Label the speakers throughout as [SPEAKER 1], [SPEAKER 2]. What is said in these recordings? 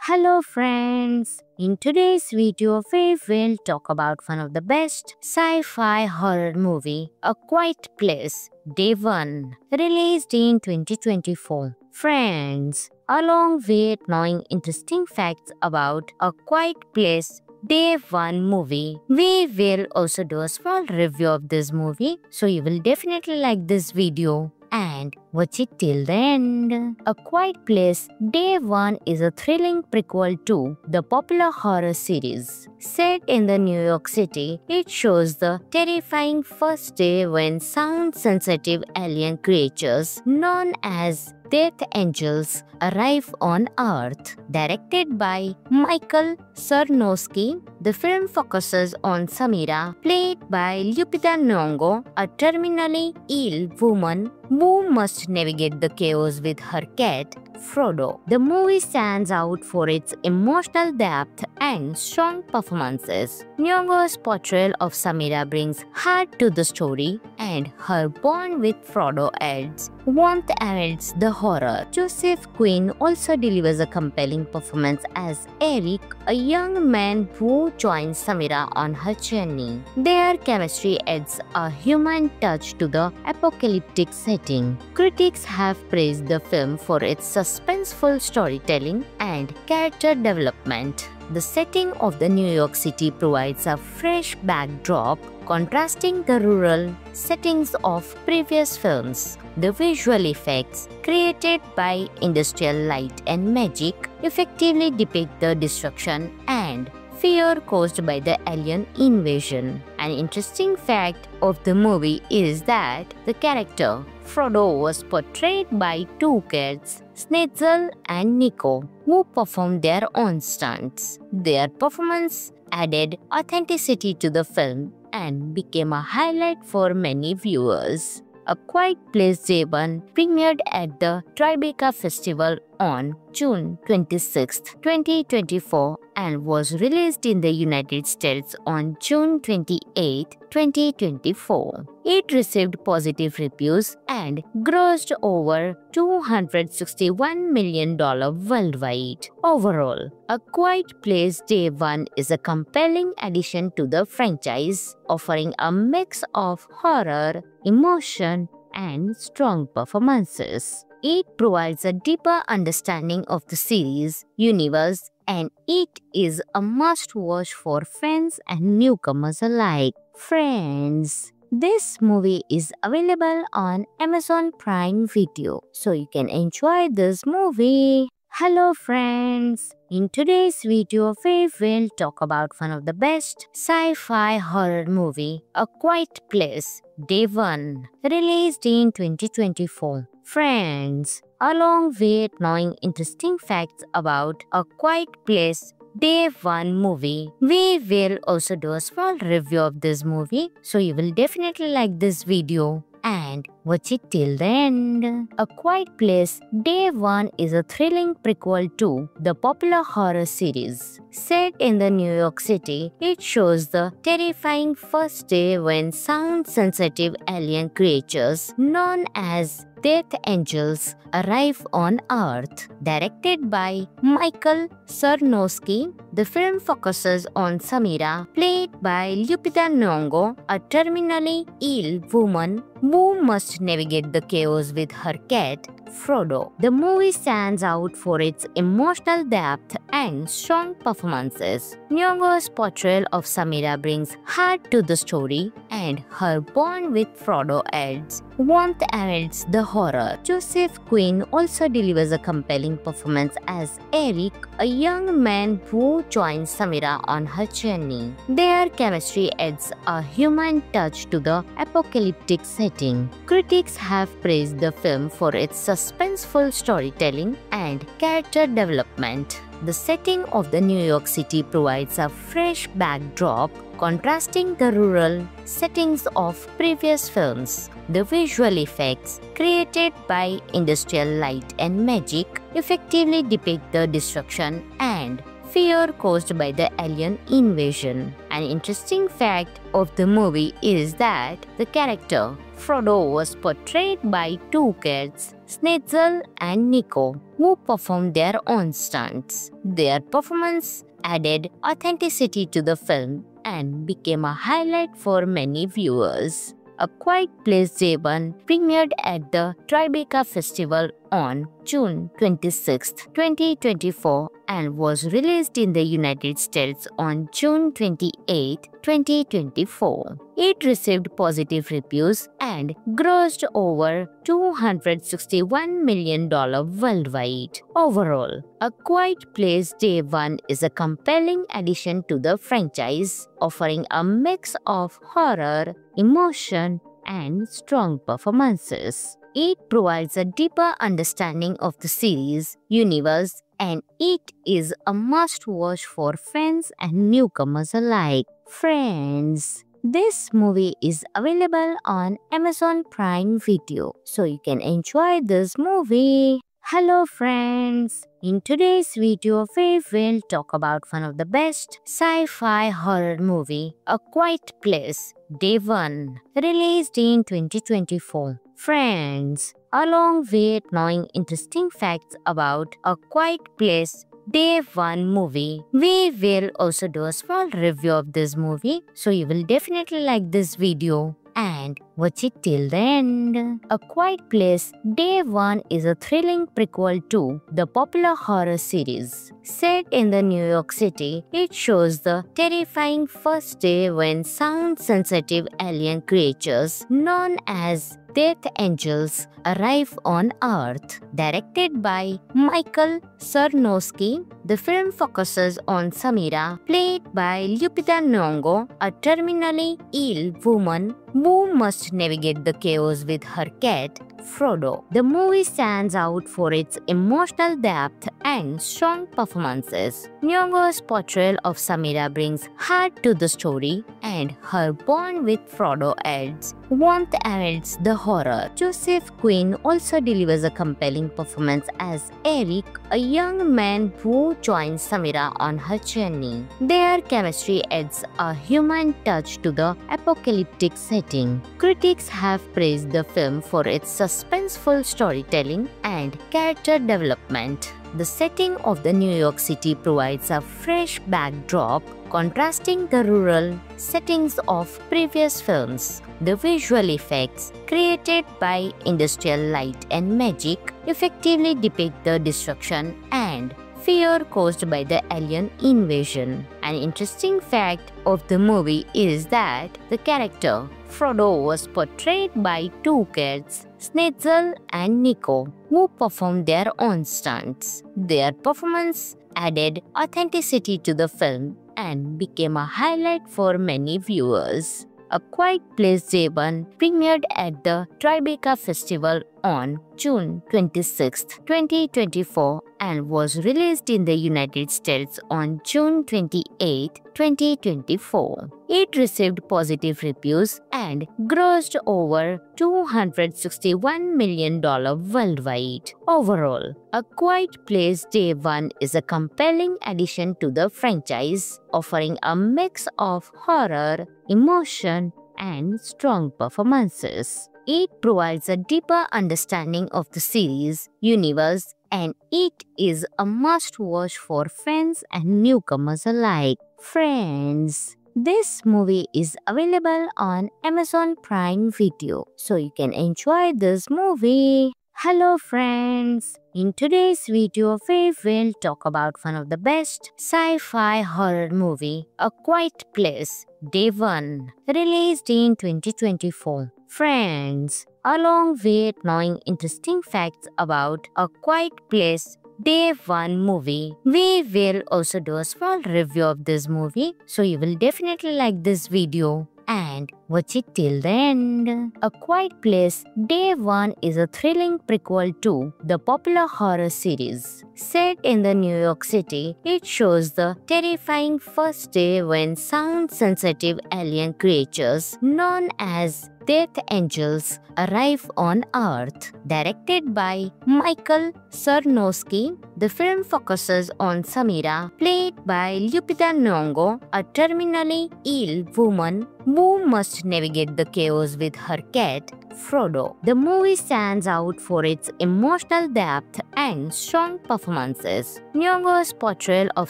[SPEAKER 1] Hello friends! In today's video, we will talk about one of the best sci-fi horror movie, A Quiet Place, Day 1, released in 2024. Friends, along with knowing interesting facts about A Quiet Place, Day 1 movie, we will also do a small review of this movie, so you will definitely like this video and watch it till the end. A Quiet Place Day 1 is a thrilling prequel to the popular horror series. Set in the New York City, it shows the terrifying first day when sound-sensitive alien creatures known as Death Angels arrive on Earth. Directed by Michael Sarnowski, the film focuses on Samira, played by Lupita Nyong'o, a terminally ill woman who must navigate the chaos with her cat, Frodo. The movie stands out for its emotional depth and strong performances. Nyong'o's portrayal of Samira brings heart to the story, and her bond with Frodo adds warmth amidst the horror. Joseph Quinn also delivers a compelling performance as Eric, a young man who joins Samira on her journey. Their chemistry adds a human touch to the apocalyptic setting. Critics have praised the film for its suspenseful storytelling and character development. The setting of the New York City provides a fresh backdrop, contrasting the rural settings of previous films. The visual effects, created by industrial light and magic, effectively depict the destruction and fear caused by the alien invasion. An interesting fact of the movie is that the character Frodo was portrayed by two cats, Snetzel and Nico, who performed their own stunts. Their performance added authenticity to the film and became a highlight for many viewers. A Quiet Place Day 1 premiered at the Tribeca Festival on June 26, 2024 and was released in the United States on June 28, 2024. It received positive reviews and grossed over $261 million worldwide. Overall, A Quiet Place Day 1 is a compelling addition to the franchise, offering a mix of horror, emotion, and strong performances. It provides a deeper understanding of the series universe, and it is a must-watch for fans and newcomers alike. Friends, this movie is available on Amazon Prime Video, so you can enjoy this movie. Hello friends! In today's video, we will talk about one of the best sci-fi horror movie, A Quiet Place, Day 1, released in 2024. Friends, along with knowing interesting facts about A Quiet Place Day 1 movie, we will also do a small review of this movie, so you will definitely like this video and watch it till the end. A Quiet Place Day 1 is a thrilling prequel to the popular horror series. Set in the New York City, it shows the terrifying first day when sound-sensitive alien creatures known as Death Angels arrive on Earth. Directed by Michael Sarnowski, the film focuses on Samira, played by Lupita Nyong'o, a terminally ill woman who must navigate the chaos with her cat, Frodo. The movie stands out for its emotional depth and strong performances. Nyong'o's portrayal of Samira brings heart to the story, and her bond with Frodo adds warmth amidst the horror. Joseph Quinn also delivers a compelling performance as Eric, a young man who joins Samira on her journey. Their chemistry adds a human touch to the apocalyptic setting. Critics have praised the film for its suspenseful storytelling and character development. The setting of the New York City provides a fresh backdrop, contrasting the rural settings of previous films. The visual effects, created by industrial light and magic, effectively depict the destruction and fear caused by the alien invasion. An interesting fact of the movie is that the character Frodo was portrayed by two kids, Snetzel and Nico, who performed their own stunts. Their performance added authenticity to the film and became a highlight for many viewers. A Quiet Place Day 1 premiered at the Tribeca Festival on June 26, 2024 and was released in the United States on June 28, 2024. It received positive reviews and grossed over $261 million worldwide. Overall, A Quiet Place Day 1 is a compelling addition to the franchise, offering a mix of horror, emotion, and strong performances. It provides a deeper understanding of the series, universe, and it is a must-watch for fans and newcomers alike. Friends, this movie is available on Amazon Prime Video, so you can enjoy this movie. Hello friends! In today's video, we will talk about one of the best sci-fi horror movie, A Quiet Place, Day 1, released in 2024. Friends, along with knowing interesting facts about A Quiet Place, Day 1 movie, we will also do a small review of this movie, so you will definitely like this video and watch it till the end. A Quiet Place Day 1 is a thrilling prequel to the popular horror series. Set in the New York City, it shows the terrifying first day when sound-sensitive alien creatures known as Death Angels arrive on Earth. Directed by Michael Sarnowski, the film focuses on Samira, played by Lupita Nyong'o, a terminally ill woman who must navigate the chaos with her cat, Frodo. The movie stands out for its emotional depth and strong performances. Nyong'o's portrayal of Samira brings heart to the story, and her bond with Frodo adds warmth amidst the horror. Joseph Quinn also delivers a compelling performance as Eric, a young man who joins Samira on her journey. Their chemistry adds a human touch to the apocalyptic setting. Critics have praised the film for its suspenseful storytelling and character development. The setting of the New York City provides a fresh backdrop, contrasting the rural settings of previous films. The visual effects created by industrial light and magic effectively depict the destruction and fear caused by the alien invasion. An interesting fact of the movie is that the character Frodo was portrayed by two kids, Snetzel and Nico, who performed their own stunts. Their performance added authenticity to the film and became a highlight for many viewers. A Quiet Place Day 1 premiered at the Tribeca Festival on June 26, 2024 and was released in the United States on June 28, 2024. It received positive reviews and grossed over $261 million worldwide. Overall, A Quiet Place Day 1 is a compelling addition to the franchise, offering a mix of horror, emotion, and strong performances. It provides a deeper understanding of the series, universe, and it is a must-watch for fans and newcomers alike. Friends, this movie is available on Amazon Prime Video, so you can enjoy this movie. Hello friends! In today's video, we will talk about one of the best sci-fi horror movie, A Quiet Place, Day 1, released in 2024. Friends, along with knowing interesting facts about A Quiet Place, Day 1 movie, we will also do a small review of this movie, so you will definitely like this video and watch it till the end. A Quiet Place Day 1 is a thrilling prequel to the popular horror series. Set in the New York City, it shows the terrifying first day when sound-sensitive alien creatures known as Death Angels Arrive on Earth. Directed by Michael Sarnowski, the film focuses on Samira, played by Lupita Nyong'o, a terminally ill woman who must navigate the chaos with her cat, Frodo. The movie stands out for its emotional depth and strong performances. Nyong'o's portrayal of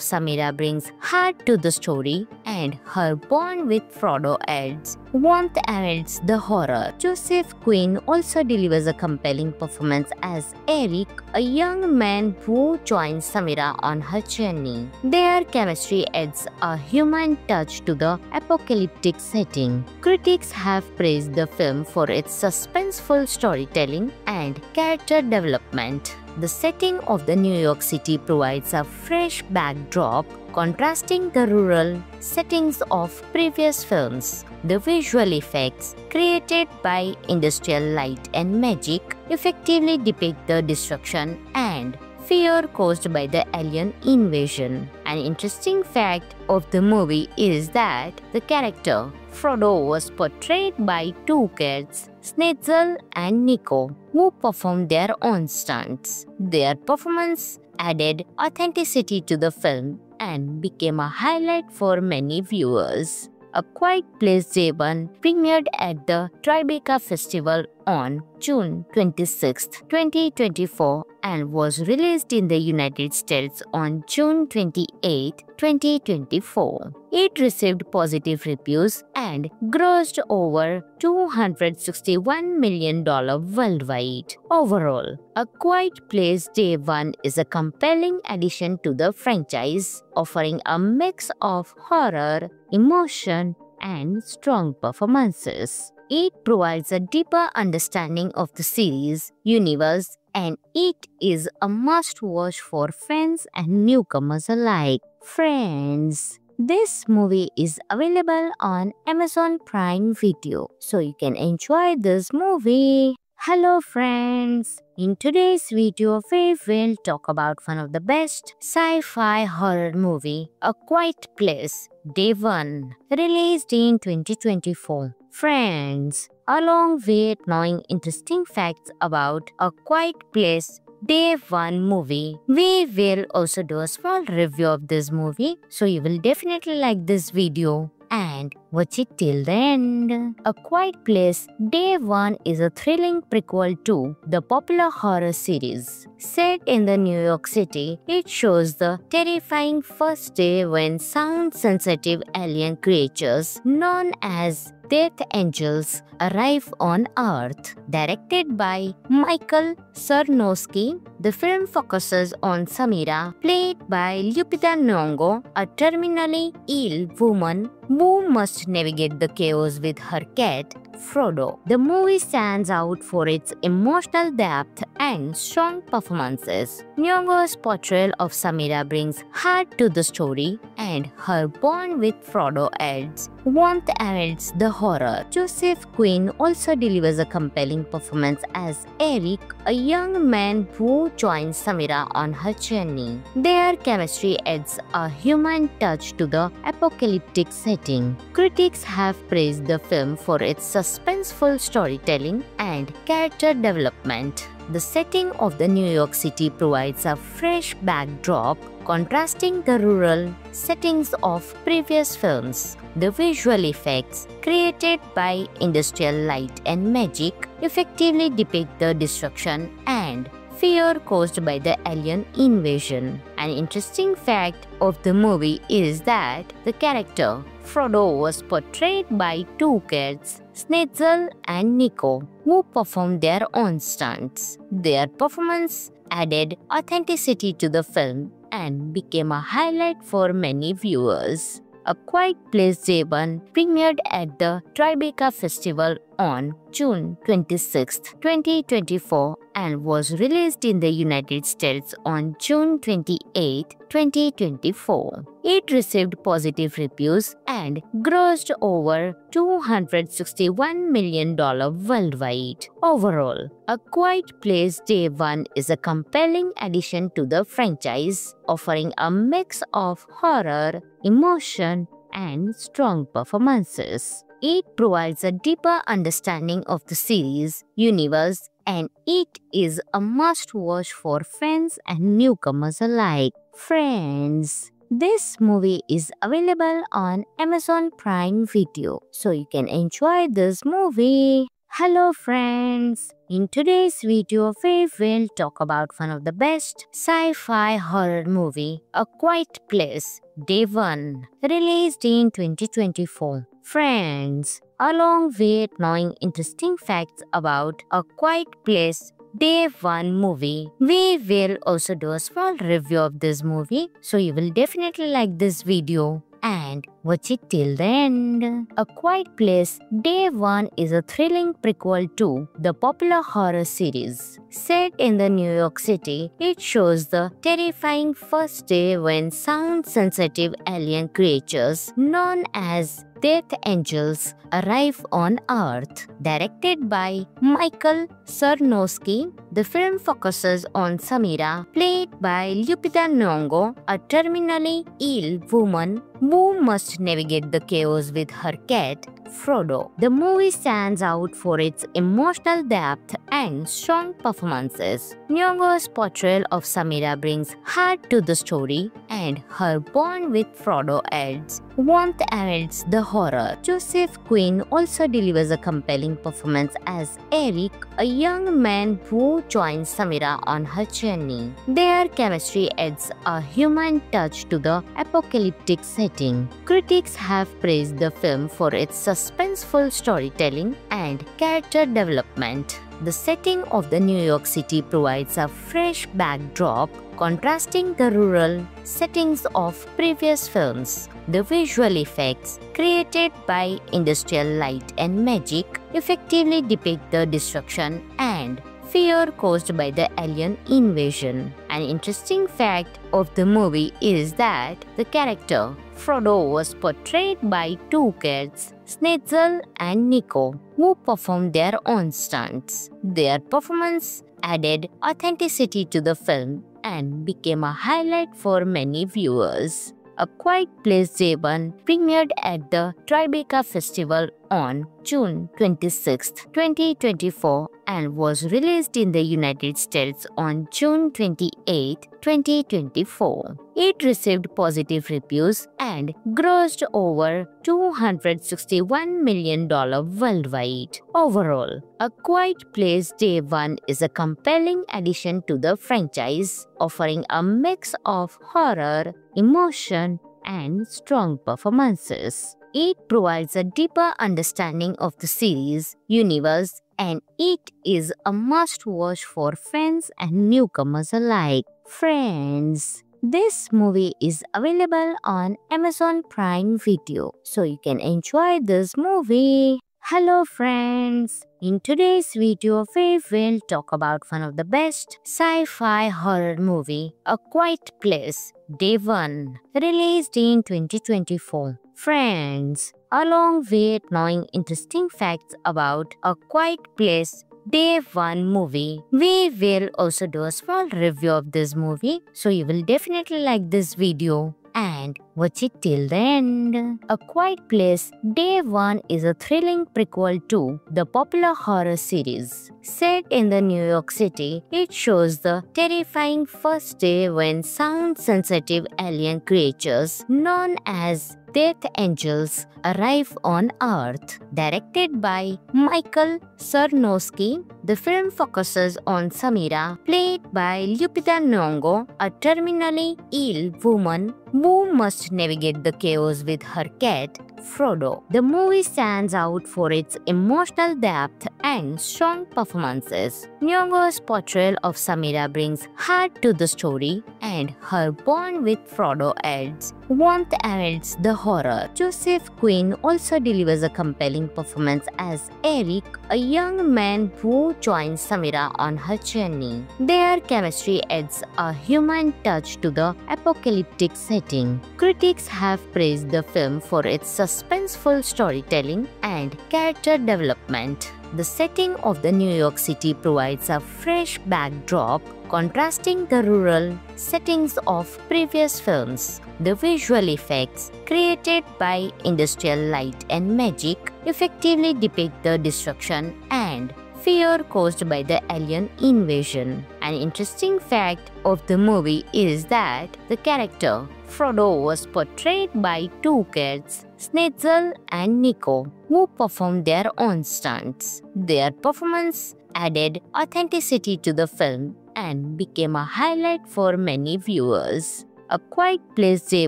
[SPEAKER 1] Samira brings heart to the story, and her bond with Frodo adds warmth amidst the horror. Joseph Quinn also delivers a compelling performance as Eric, a young man who joins Samira on her journey. Their chemistry adds a human touch to the apocalyptic setting. Critics have praised the film for its suspenseful storytelling and character development. The setting of the New York City provides a fresh backdrop, contrasting the rural settings of previous films. The visual effects created by industrial light and magic effectively depict the destruction and fear caused by the alien invasion. An interesting fact of the movie is that the character Frodo was portrayed by two cats, Snetzel and Nico, who performed their own stunts. Their performance added authenticity to the film and became a highlight for many viewers. A Quiet Place Day 1 premiered at the Tribeca Festival on June 26, 2024 and was released in the United States on June 28, 2024. It received positive reviews and grossed over $261 million worldwide. Overall, A Quiet Place Day 1 is a compelling addition to the franchise, offering a mix of horror, emotion, and strong performances. It provides a deeper understanding of the series universe, and it is a must-watch for fans and newcomers alike. Friends, this movie is available on Amazon Prime Video, so you can enjoy this movie. Hello friends, in today's video we will talk about one of the best sci-fi horror movie, A Quiet Place Day 1, released in 2024. Friends, along with knowing interesting facts about A Quiet Place Day 1 movie, we will also do a small review of this movie, so you will definitely like this video and watch it till the end. A Quiet Place Day 1 is a thrilling prequel to the popular horror series. Set in the New York City, it shows the terrifying first day when sound-sensitive alien creatures known as Death Angels arrive on Earth. Directed by Michael Sarnowski, the film focuses on Samira, played by Lupita Nyong'o, a terminally ill woman who must navigate the chaos with her cat, Frodo. The movie stands out for its emotional depth and strong performances. Nyong'o's portrayal of Samira brings heart to the story, and her bond with Frodo adds warmth amidst the horror. Joseph Quinn also delivers a compelling performance as Eric, a young man who joins Samira on her journey. Their chemistry adds a human touch to the apocalyptic setting. Critics have praised the film for its suspenseful storytelling and character development. The setting of the New York City provides a fresh backdrop, contrasting the rural settings of previous films. The visual effects created by industrial light and magic effectively depict the destruction and fear caused by the alien invasion. An interesting fact of the movie is that the character Frodo was portrayed by two cats, Snetzel and Nico, who performed their own stunts. Their performance added authenticity to the film and became a highlight for many viewers. A Quiet Place Day 1 premiered at the Tribeca Festival on June 26, 2024 and was released in the United States on June 28, 2024. It received positive reviews and grossed over $261 million worldwide. Overall, A Quiet Place Day 1 is a compelling addition to the franchise, offering a mix of horror, emotion, and strong performances. It provides a deeper understanding of the series universe, and it is a must-watch for fans and newcomers alike. Friends, this movie is available on Amazon Prime Video, so you can enjoy this movie. Hello friends! In today's video, we will talk about one of the best sci-fi horror movie, A Quiet Place, Day 1, released in 2024. Friends, along with knowing interesting facts about A Quiet Place, Day 1 movie, we will also do a small review of this movie, so you will definitely like this video and watch it till the end. A Quiet Place Day 1 is a thrilling prequel to the popular horror series. Set in the New York City, it shows the terrifying first day when sound-sensitive alien creatures known as Death Angels arrive on Earth. Directed by Michael Sarnowski, the film focuses on Samira, played by Lupita Nyong'o, a terminally ill woman who must navigate the chaos with her cat, Frodo. The movie stands out for its emotional depth and strong performances. Nyong'o's portrayal of Samira brings heart to the story, and her bond with Frodo adds warmth amidst the horror. Joseph Quinn also delivers a compelling performance as Eric, a young man who joins Samira on her journey. Their chemistry adds a human touch to the apocalyptic setting. Critics have praised the film for its suspenseful storytelling and character development. The setting of the New York City provides a fresh backdrop, contrasting the rural settings of previous films. The visual effects, created by industrial light and magic, effectively depict the destruction and fear caused by the alien invasion. An interesting fact of the movie is that the character Frodo was portrayed by two cats, Snetzel and Nico, who performed their own stunts. Their performance added authenticity to the film and became a highlight for many viewers. A Quiet Place Day 1 premiered at the Tribeca Festival on June 26, 2024 and was released in the United States on June 28, 2024. It received positive reviews and grossed over $261 million worldwide. Overall, A Quiet Place Day 1 is a compelling addition to the franchise, offering a mix of horror, emotion, and strong performances. It provides a deeper understanding of the series universe, and it is a must-watch for fans and newcomers alike. Friends, this movie is available on Amazon Prime Video, so you can enjoy this movie. Hello friends! In today's video, we will talk about one of the best sci-fi horror movie, A Quiet Place, Day 1, released in 2024. Friends, along with knowing interesting facts about A Quiet Place Day 1 movie, we will also do a small review of this movie, so you will definitely like this video and watch it till the end. A Quiet Place Day 1 is a thrilling prequel to the popular horror series. Set in the New York City, it shows the terrifying first day when sound-sensitive alien creatures known as Death Angels arrive on Earth. Directed by Michael Sarnowski, the film focuses on Samira, played by Lupita Nyong'o, a terminally ill woman who must navigate the chaos with her cat, Frodo. The movie stands out for its emotional depth and strong performances. Nyong'o's portrayal of Samira brings heart to the story, and her bond with Frodo adds warmth amidst the horror. Joseph Quinn also delivers a compelling performance as Eric, a young man who joins Samira on her journey. Their chemistry adds a human touch to the apocalyptic setting. Critics have praised the film for its suspenseful storytelling and character development. The setting of the New York City provides a fresh backdrop, contrasting the rural settings of previous films. The visual effects, created by industrial light and magic, effectively depict the destruction and fear caused by the alien invasion. An interesting fact of the movie is that the character Frodo was portrayed by two kids, Snetzel and Nico, who performed their own stunts. Their performance added authenticity to the film and became a highlight for many viewers. A Quiet Place Day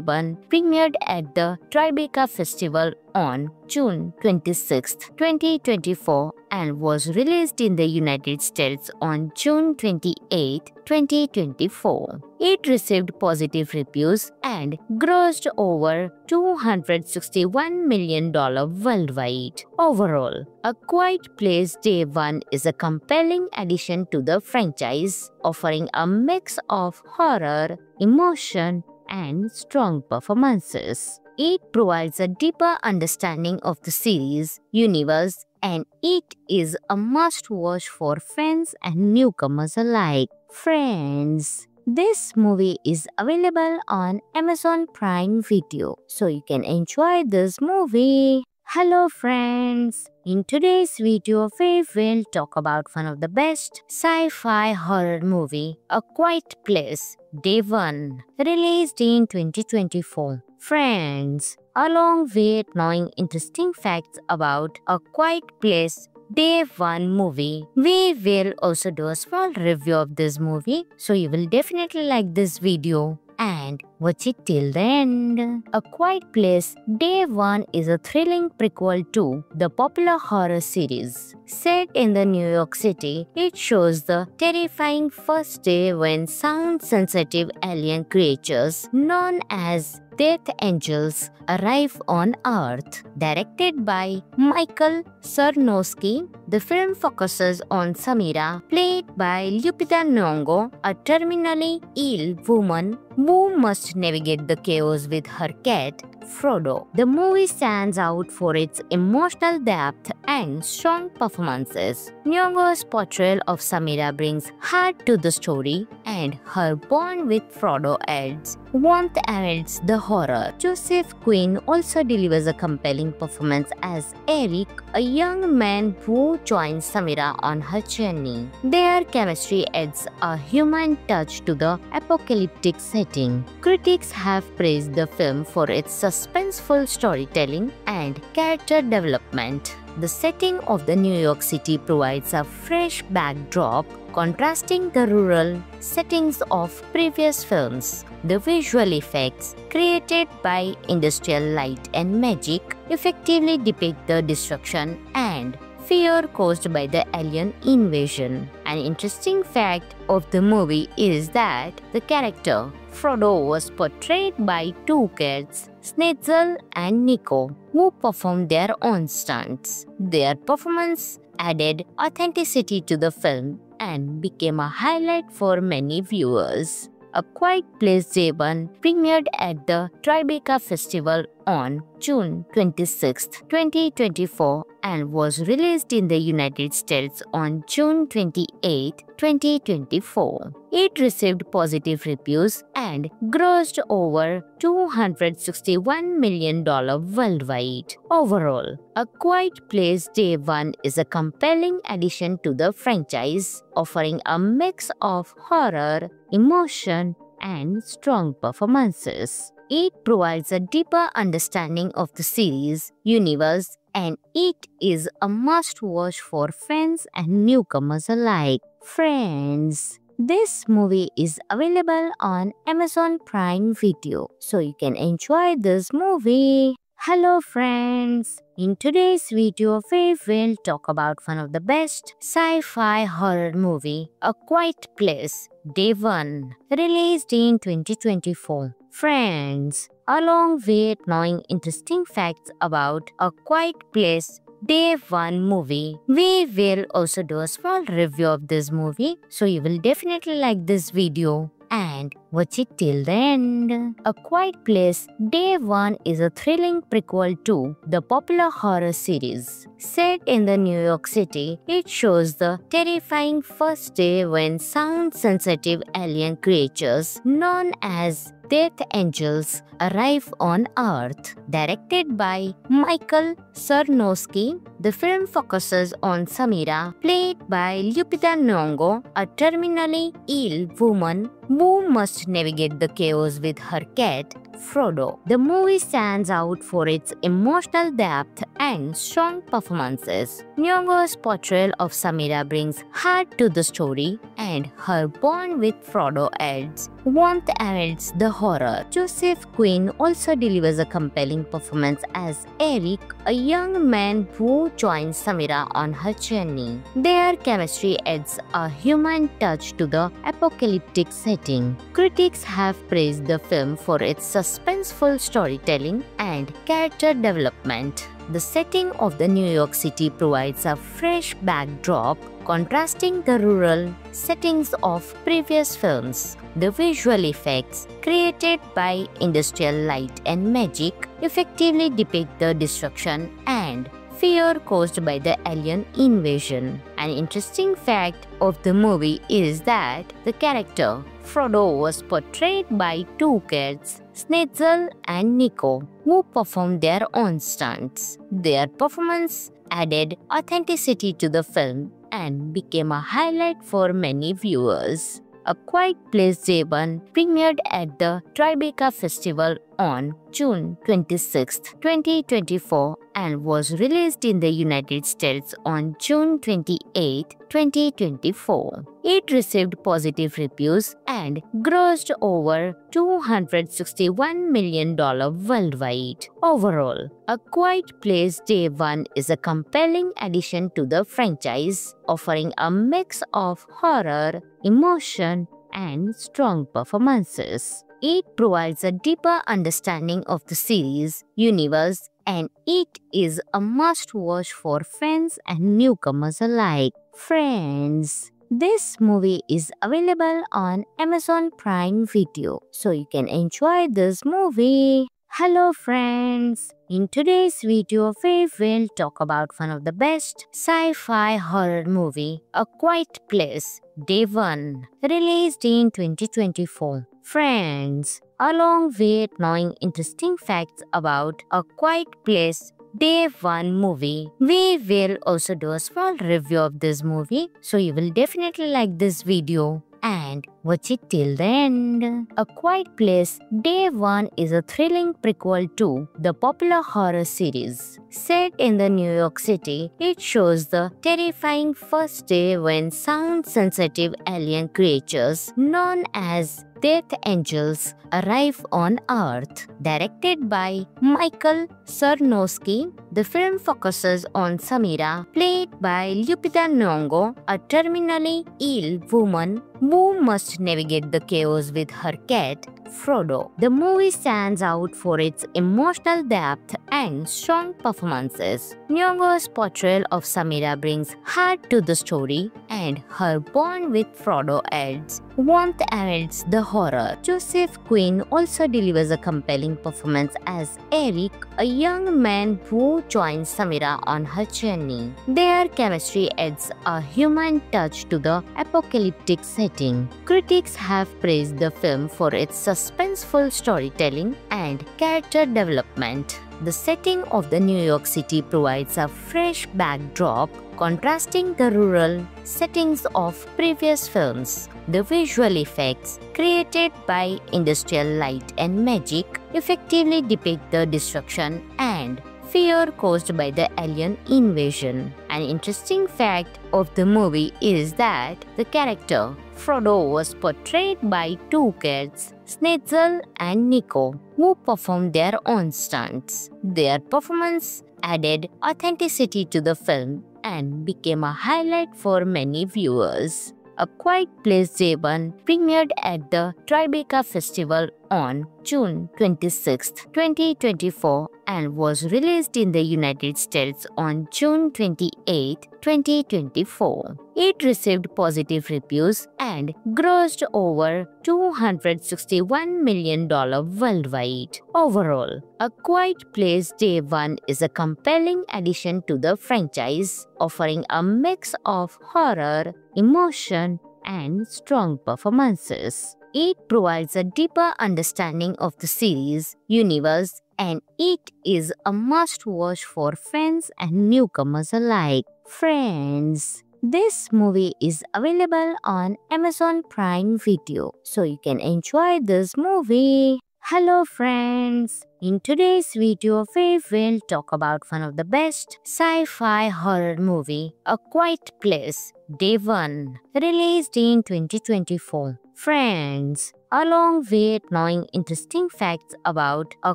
[SPEAKER 1] 1 premiered at the Tribeca Festival on June 26, 2024 and was released in the United States on June 28, 2024. It received positive reviews and grossed over $261 million worldwide. Overall, A Quiet Place Day 1 is a compelling addition to the franchise, offering a mix of horror, emotion, and strong performances. It provides a deeper understanding of the series, universe, and it is a must-watch for fans and newcomers alike. Friends, this movie is available on Amazon Prime Video, so you can enjoy this movie. Hello friends! In today's video, we will talk about one of the best sci-fi horror movie, A Quiet Place, Day 1, released in 2024. Friends, along with knowing interesting facts about A Quiet Place, Day 1 movie, we will also do a small review of this movie, so you will definitely like this video and watch it till the end. A Quiet Place Day 1 is a thrilling prequel to the popular horror series. Set in the New York City, it shows the terrifying first day when sound-sensitive alien creatures known as Death Angels arrive on Earth. Directed by Michael Sarnowski, the film focuses on Samira, played by Lupita Nyong'o, a terminally ill woman who must navigate the chaos with her cat, Frodo. The movie stands out for its emotional depth and strong performances. Nyong'o's portrayal of Samira brings heart to the story, and her bond with Frodo adds warmth amidst the horror. Joseph Quinn also delivers a compelling performance as Eric, a young man who joins Samira on her journey. Their chemistry adds a human touch to the apocalyptic setting. Critics have praised the film for its suspenseful storytelling and character development. The setting of the New York City provides a fresh backdrop, contrasting the rural settings of previous films. The visual effects created by industrial light and magic effectively depict the destruction and fear caused by the alien invasion. An interesting fact of the movie is that the character Frodo was portrayed by two kids, Snetzel and Nico, who performed their own stunts. Their performance added authenticity to the film and became a highlight for many viewers. A Quiet Place Day 1 premiered at the Tribeca Festival on June 26, 2024 and was released in the United States on June 28, 2024. It received positive reviews and grossed over $261 million worldwide. Overall, A Quiet Place Day 1 is a compelling addition to the franchise, offering a mix of horror, emotion, and strong performances. It provides a deeper understanding of the series, universe, and it is a must-watch for fans and newcomers alike. Friends, this movie is available on Amazon Prime Video, so you can enjoy this movie. Hello friends! In today's video, we will talk about one of the best sci-fi horror movie, A Quiet Place, Day 1, released in 2024. Friends, along with knowing interesting facts about A Quiet Place, Day 1 movie, we will also do a small review of this movie, so you will definitely like this video and watch it till the end. A Quiet Place Day 1 is a thrilling prequel to the popular horror series. Set in the New York City, it shows the terrifying first day when sound-sensitive alien creatures known as Death Angels arrive on Earth. Directed by Michael Sarnowski, the film focuses on Samira, played by Lupita Nyong'o, a terminally ill woman who must navigate the chaos with her cat, Frodo. The movie stands out for its emotional depth and strong performances. Nyong'o's portrayal of Samira brings heart to the story, and her bond with Frodo adds warmth amidst the horror. Joseph Quinn also delivers a compelling performance as Eric, a young man who joins Samira on her journey. Their chemistry adds a human touch to the apocalyptic setting. Critics have praised the film for its suspenseful storytelling and character development. The setting of the New York City provides a fresh backdrop, contrasting the rural settings of previous films. The visual effects created by industrial light and magic effectively depict the destruction and fear caused by the alien invasion. An interesting fact of the movie is that the character Frodo was portrayed by two cats, Snetzel and Nico, who performed their own stunts. Their performance added authenticity to the film and became a highlight for many viewers. A Quiet Place Day 1 premiered at the Tribeca Festival on June 26, 2024 and was released in the United States on June 28, 2024. It received positive reviews and grossed over $261 million worldwide. Overall, A Quiet Place Day 1 is a compelling addition to the franchise, offering a mix of horror, emotion, and strong performances. It provides a deeper understanding of the series universe, and it is a must-watch for fans and newcomers alike. Friends, this movie is available on Amazon Prime Video, so you can enjoy this movie. Hello friends, in today's video we will talk about one of the best sci-fi horror movie, A Quiet Place Day 1, released in 2024. Friends, along with knowing interesting facts about A Quiet Place Day 1 movie, we will also do a small review of this movie, so you will definitely like this video and watch it till the end. A Quiet Place Day 1 is a thrilling prequel to the popular horror series. Set in the New York City, it shows the terrifying first day when sound-sensitive alien creatures known as Death Angels arrive on Earth. Directed by Michael Sarnowski, the film focuses on Samira, played by Lupita Nyong'o, a terminally ill woman who must navigate the chaos with her cat, Frodo. The movie stands out for its emotional depth and strong performances. Nyong'o's portrayal of Samira brings heart to the story, and her bond with Frodo adds warmth amidst the horror. Joseph Quinn also delivers a compelling performance as Eric, a young man who joins Samira on her journey. Their chemistry adds a human touch to the apocalyptic setting. Critics have praised the film for its suspenseful storytelling and character development. The setting of the New York City provides a fresh backdrop, contrasting the rural settings of previous films. The visual effects created by industrial light and magic effectively depict the destruction and fear caused by the alien invasion. An interesting fact of the movie is that the character Frodo was portrayed by two cats, Snetzel and Nico, who performed their own stunts. Their performance added authenticity to the film and became a highlight for many viewers. A Quiet Place Day 1 premiered at the Tribeca Festival on June 26, 2024 and was released in the United States on June 28, 2024. It received positive reviews and grossed over $261 million worldwide. Overall, A Quiet Place Day One is a compelling addition to the franchise, offering a mix of horror, emotion, and strong performances. It provides a deeper understanding of the series universe, and it is a must-watch for fans and newcomers alike. Friends, this movie is available on Amazon Prime Video, so you can enjoy this movie. Hello friends! In today's video, we will talk about one of the best sci-fi horror movie, A Quiet Place, Day One, released in 2024. Friends, along with knowing interesting facts about A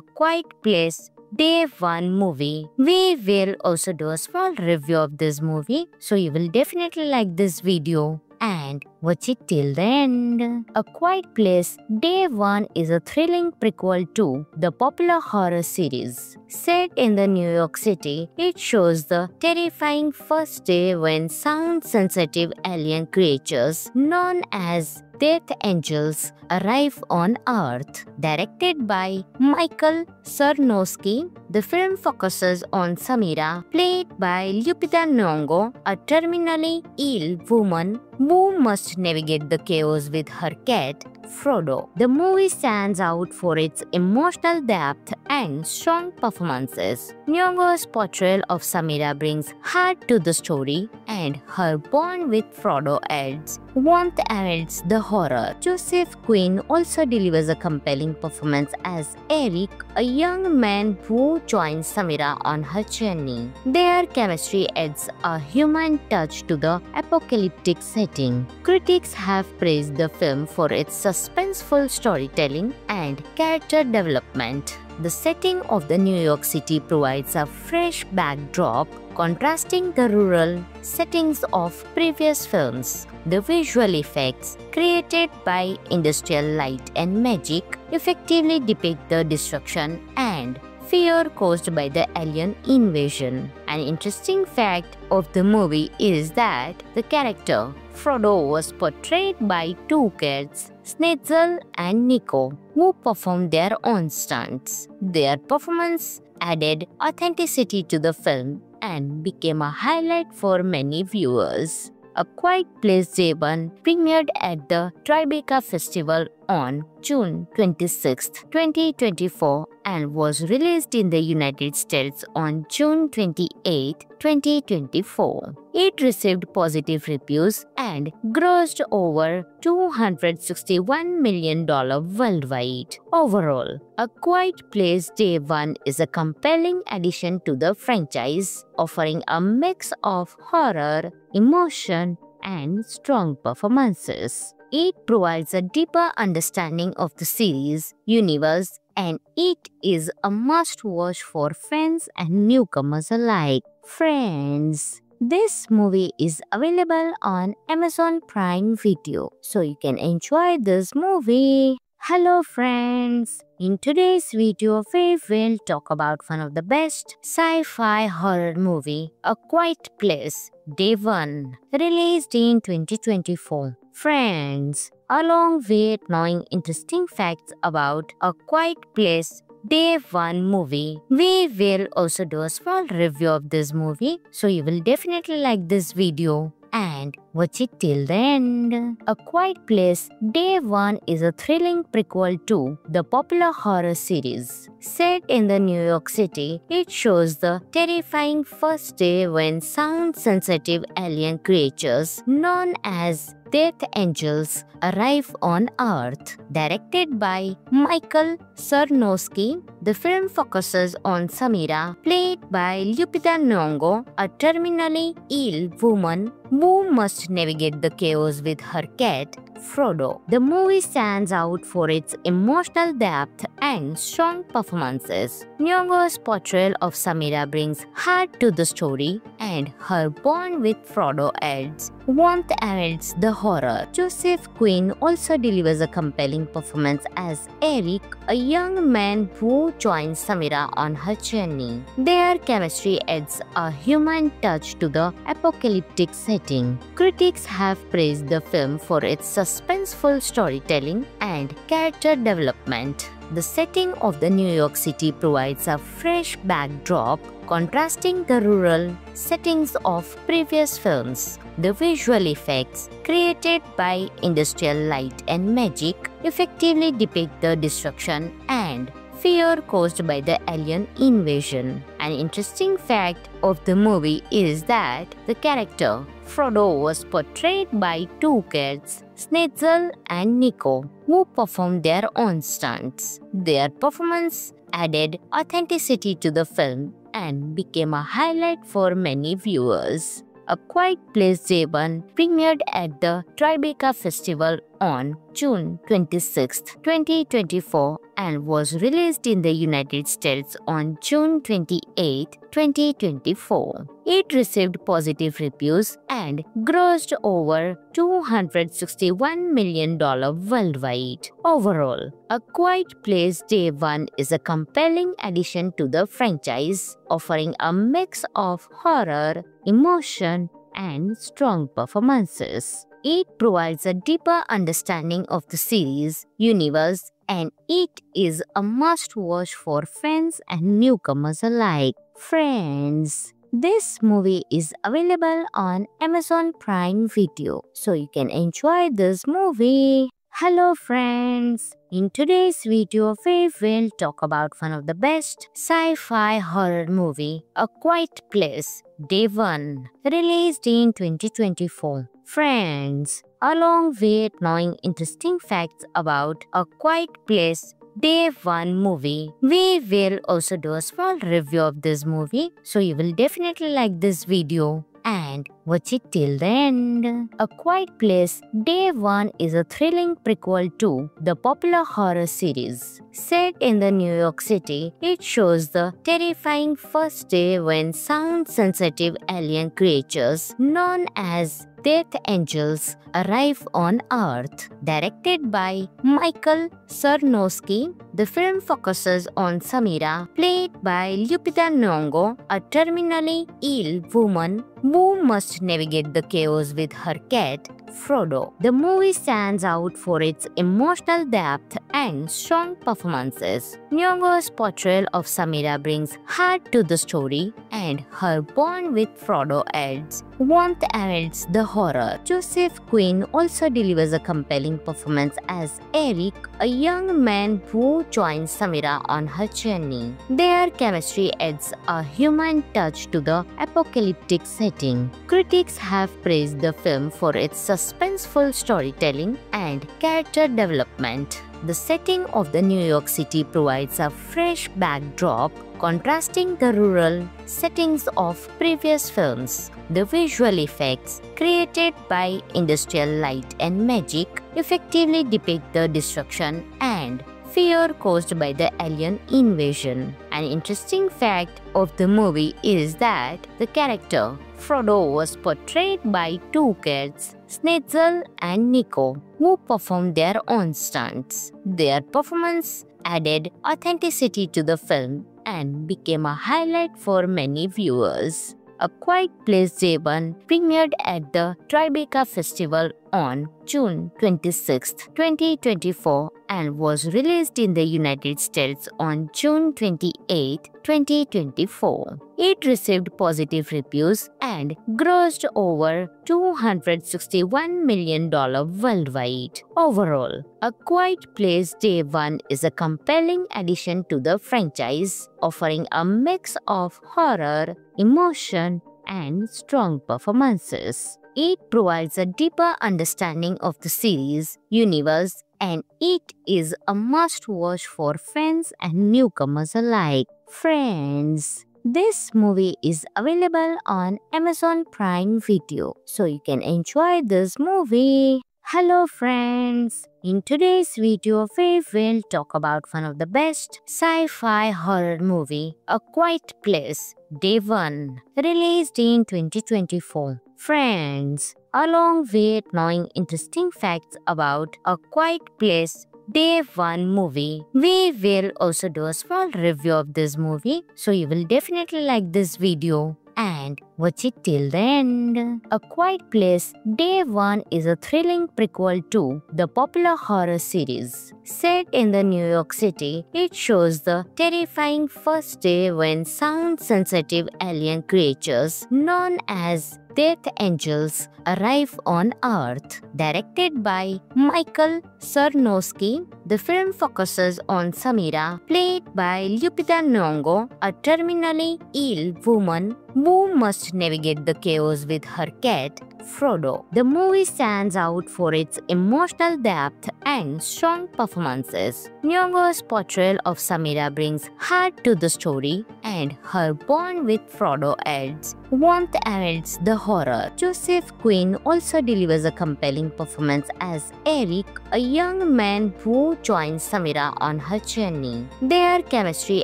[SPEAKER 1] Quiet Place, Day One movie, we will also do a small review of this movie, so you will definitely like this video and watch it till the end. A Quiet Place Day One is a thrilling prequel to the popular horror series. Set in the New York City, it shows the terrifying first day when sound-sensitive alien creatures known as Death Angels arrive on Earth. Directed by Michael Sarnowski, the film focuses on Samira, played by Lupita Nyong'o, a terminally ill woman who must navigate the chaos with her cat, Frodo. The movie stands out for its emotional depth and strong performances. Nyong'o's portrayal of Samira brings heart to the story, and her bond with Frodo adds warmth amidst the horror. Joseph Quinn also delivers a compelling performance as Eric, a young man who joins Samira on her journey. Their chemistry adds a human touch to the apocalyptic setting. Critics have praised the film for its suspenseful storytelling and character development. The setting of the New York City provides a fresh backdrop, contrasting the rural settings of previous films. The visual effects created by industrial light and magic effectively depict the destruction and fear caused by the alien invasion. An interesting fact of the movie is that the character Frodo was portrayed by two cats, Snetzel and Nico, who performed their own stunts. Their performance added authenticity to the film and became a highlight for many viewers. A Quiet Place Day One premiered at the Tribeca Festival on June 26, 2024 and was released in the United States on June 28, 2024. It received positive reviews and grossed over $261 million worldwide. Overall, A Quiet Place Day One is a compelling addition to the franchise, offering a mix of horror, emotion, and strong performances. It provides a deeper understanding of the series universe, and it is a must-watch for fans and newcomers alike. Friends, this movie is available on Amazon Prime Video, so you can enjoy this movie. Hello friends! In today's video, we will talk about one of the best sci-fi horror movie, A Quiet Place, Day One, released in 2024. Friends, along with knowing interesting facts about A Quiet Place Day One movie, we will also do a small review of this movie, so you will definitely like this video and watch it till the end. A Quiet Place Day One is a thrilling prequel to the popular horror series. Set in the New York City, it shows the terrifying first day when sound-sensitive alien creatures known as Death Angels arrive on Earth. Directed by Michael Sarnowski, the film focuses on Samira, played by Lupita Nyong'o, a terminally ill woman who must navigate the chaos with her cat, Frodo. The movie stands out for its emotional depth and strong performances. Nyong'o's portrayal of Samira brings heart to the story, and her bond with Frodo adds warmth amidst the horror. Joseph Quinn also delivers a compelling performance as Eric, a young man who joins Samira on her journey. Their chemistry adds a human touch to the apocalyptic setting. Critics have praised the film for its suspenseful storytelling and character development. The setting of the New York City provides a fresh backdrop, contrasting the rural settings of previous films. The visual effects created by industrial light and magic effectively depict the destruction and fear caused by the alien invasion. An interesting fact of the movie is that the character Frodo was portrayed by two kids, Snetzel and Nico, who performed their own stunts. Their performance added authenticity to the film and became a highlight for many viewers. A Quiet Place Day 1 premiered at the Tribeca Festival on June 26, 2024 and was released in the United States on June 28, 2024. It received positive reviews and grossed over $261 million worldwide. Overall, A Quiet Place Day 1 is a compelling addition to the franchise, offering a mix of horror, emotion, and strong performances. It provides a deeper understanding of the series universe, and it is a must-watch for fans and newcomers alike. Friends, this movie is available on Amazon Prime Video, so you can enjoy this movie. Hello friends! In today's video, we will talk about one of the best sci-fi horror movie, A Quiet Place, Day 1, released in 2024. Friends, along with knowing interesting facts about A Quiet Place, Day 1 movie, we will also do a small review of this movie, so you will definitely like this video and watch it till the end. A Quiet Place Day 1 is a thrilling prequel to the popular horror series. Set in the New York City, it shows the terrifying first day when sound-sensitive alien creatures known as Death Angels arrive on Earth. Directed by Michael Sarnowski, the film focuses on Samira, played by Lupita Nyong'o, a terminally ill woman who must navigate the chaos with her cat, Frodo. The movie stands out for its emotional depth and strong performances. Nyong'o's portrayal of Samira brings heart to the story, and her bond with Frodo adds warmth amidst the horror. Joseph Quinn also delivers a compelling performance as Eric, a young man who joins Samira on her journey. Their chemistry adds a human touch to the apocalyptic setting. Critics have praised the film for its suspenseful storytelling and character development. The setting of the New York City provides a fresh backdrop, contrasting the rural settings of previous films. The visual effects created by industrial light and magic effectively depict the destruction and fear caused by the alien invasion. An interesting fact of the movie is that the character Frodo was portrayed by two kids, Snetzel and Nico, who performed their own stunts. Their performance added authenticity to the film and became a highlight for many viewers. A Quiet Place Day 1 premiered at the Tribeca Festival on June 26, 2024 and was released in the United States on June 28, 2024. It received positive reviews and grossed over $261 million worldwide. Overall, A Quiet Place Day 1 is a compelling addition to the franchise, offering a mix of horror, emotion, and strong performances. It provides a deeper understanding of the series universe, and it is a must-watch for fans and newcomers alike. Friends, this movie is available on Amazon Prime Video, so you can enjoy this movie. Hello friends! In today's video, we will talk about one of the best sci-fi horror movie, A Quiet Place, Day 1, released in 2024. Friends, along with knowing interesting facts about A Quiet Place, Day 1 movie, we will also do a small review of this movie, so you will definitely like this video and watch it till the end. A Quiet Place Day 1 is a thrilling prequel to the popular horror series. Set in the New York City, it shows the terrifying first day when sound-sensitive alien creatures known as Death Angels arrive on Earth. Directed by Michael Sarnowski, the film focuses on Samira, played by Lupita Nyong'o, a terminally ill woman who must navigate the chaos with her cat, Frodo. The movie stands out for its emotional depth and strong performances. Nyong'o's portrayal of Samira brings heart to the story, and her bond with Frodo adds warmth amidst the horror. Joseph Quinn also delivers a compelling performance as Eric, a young man who joins Samira on her journey. Their chemistry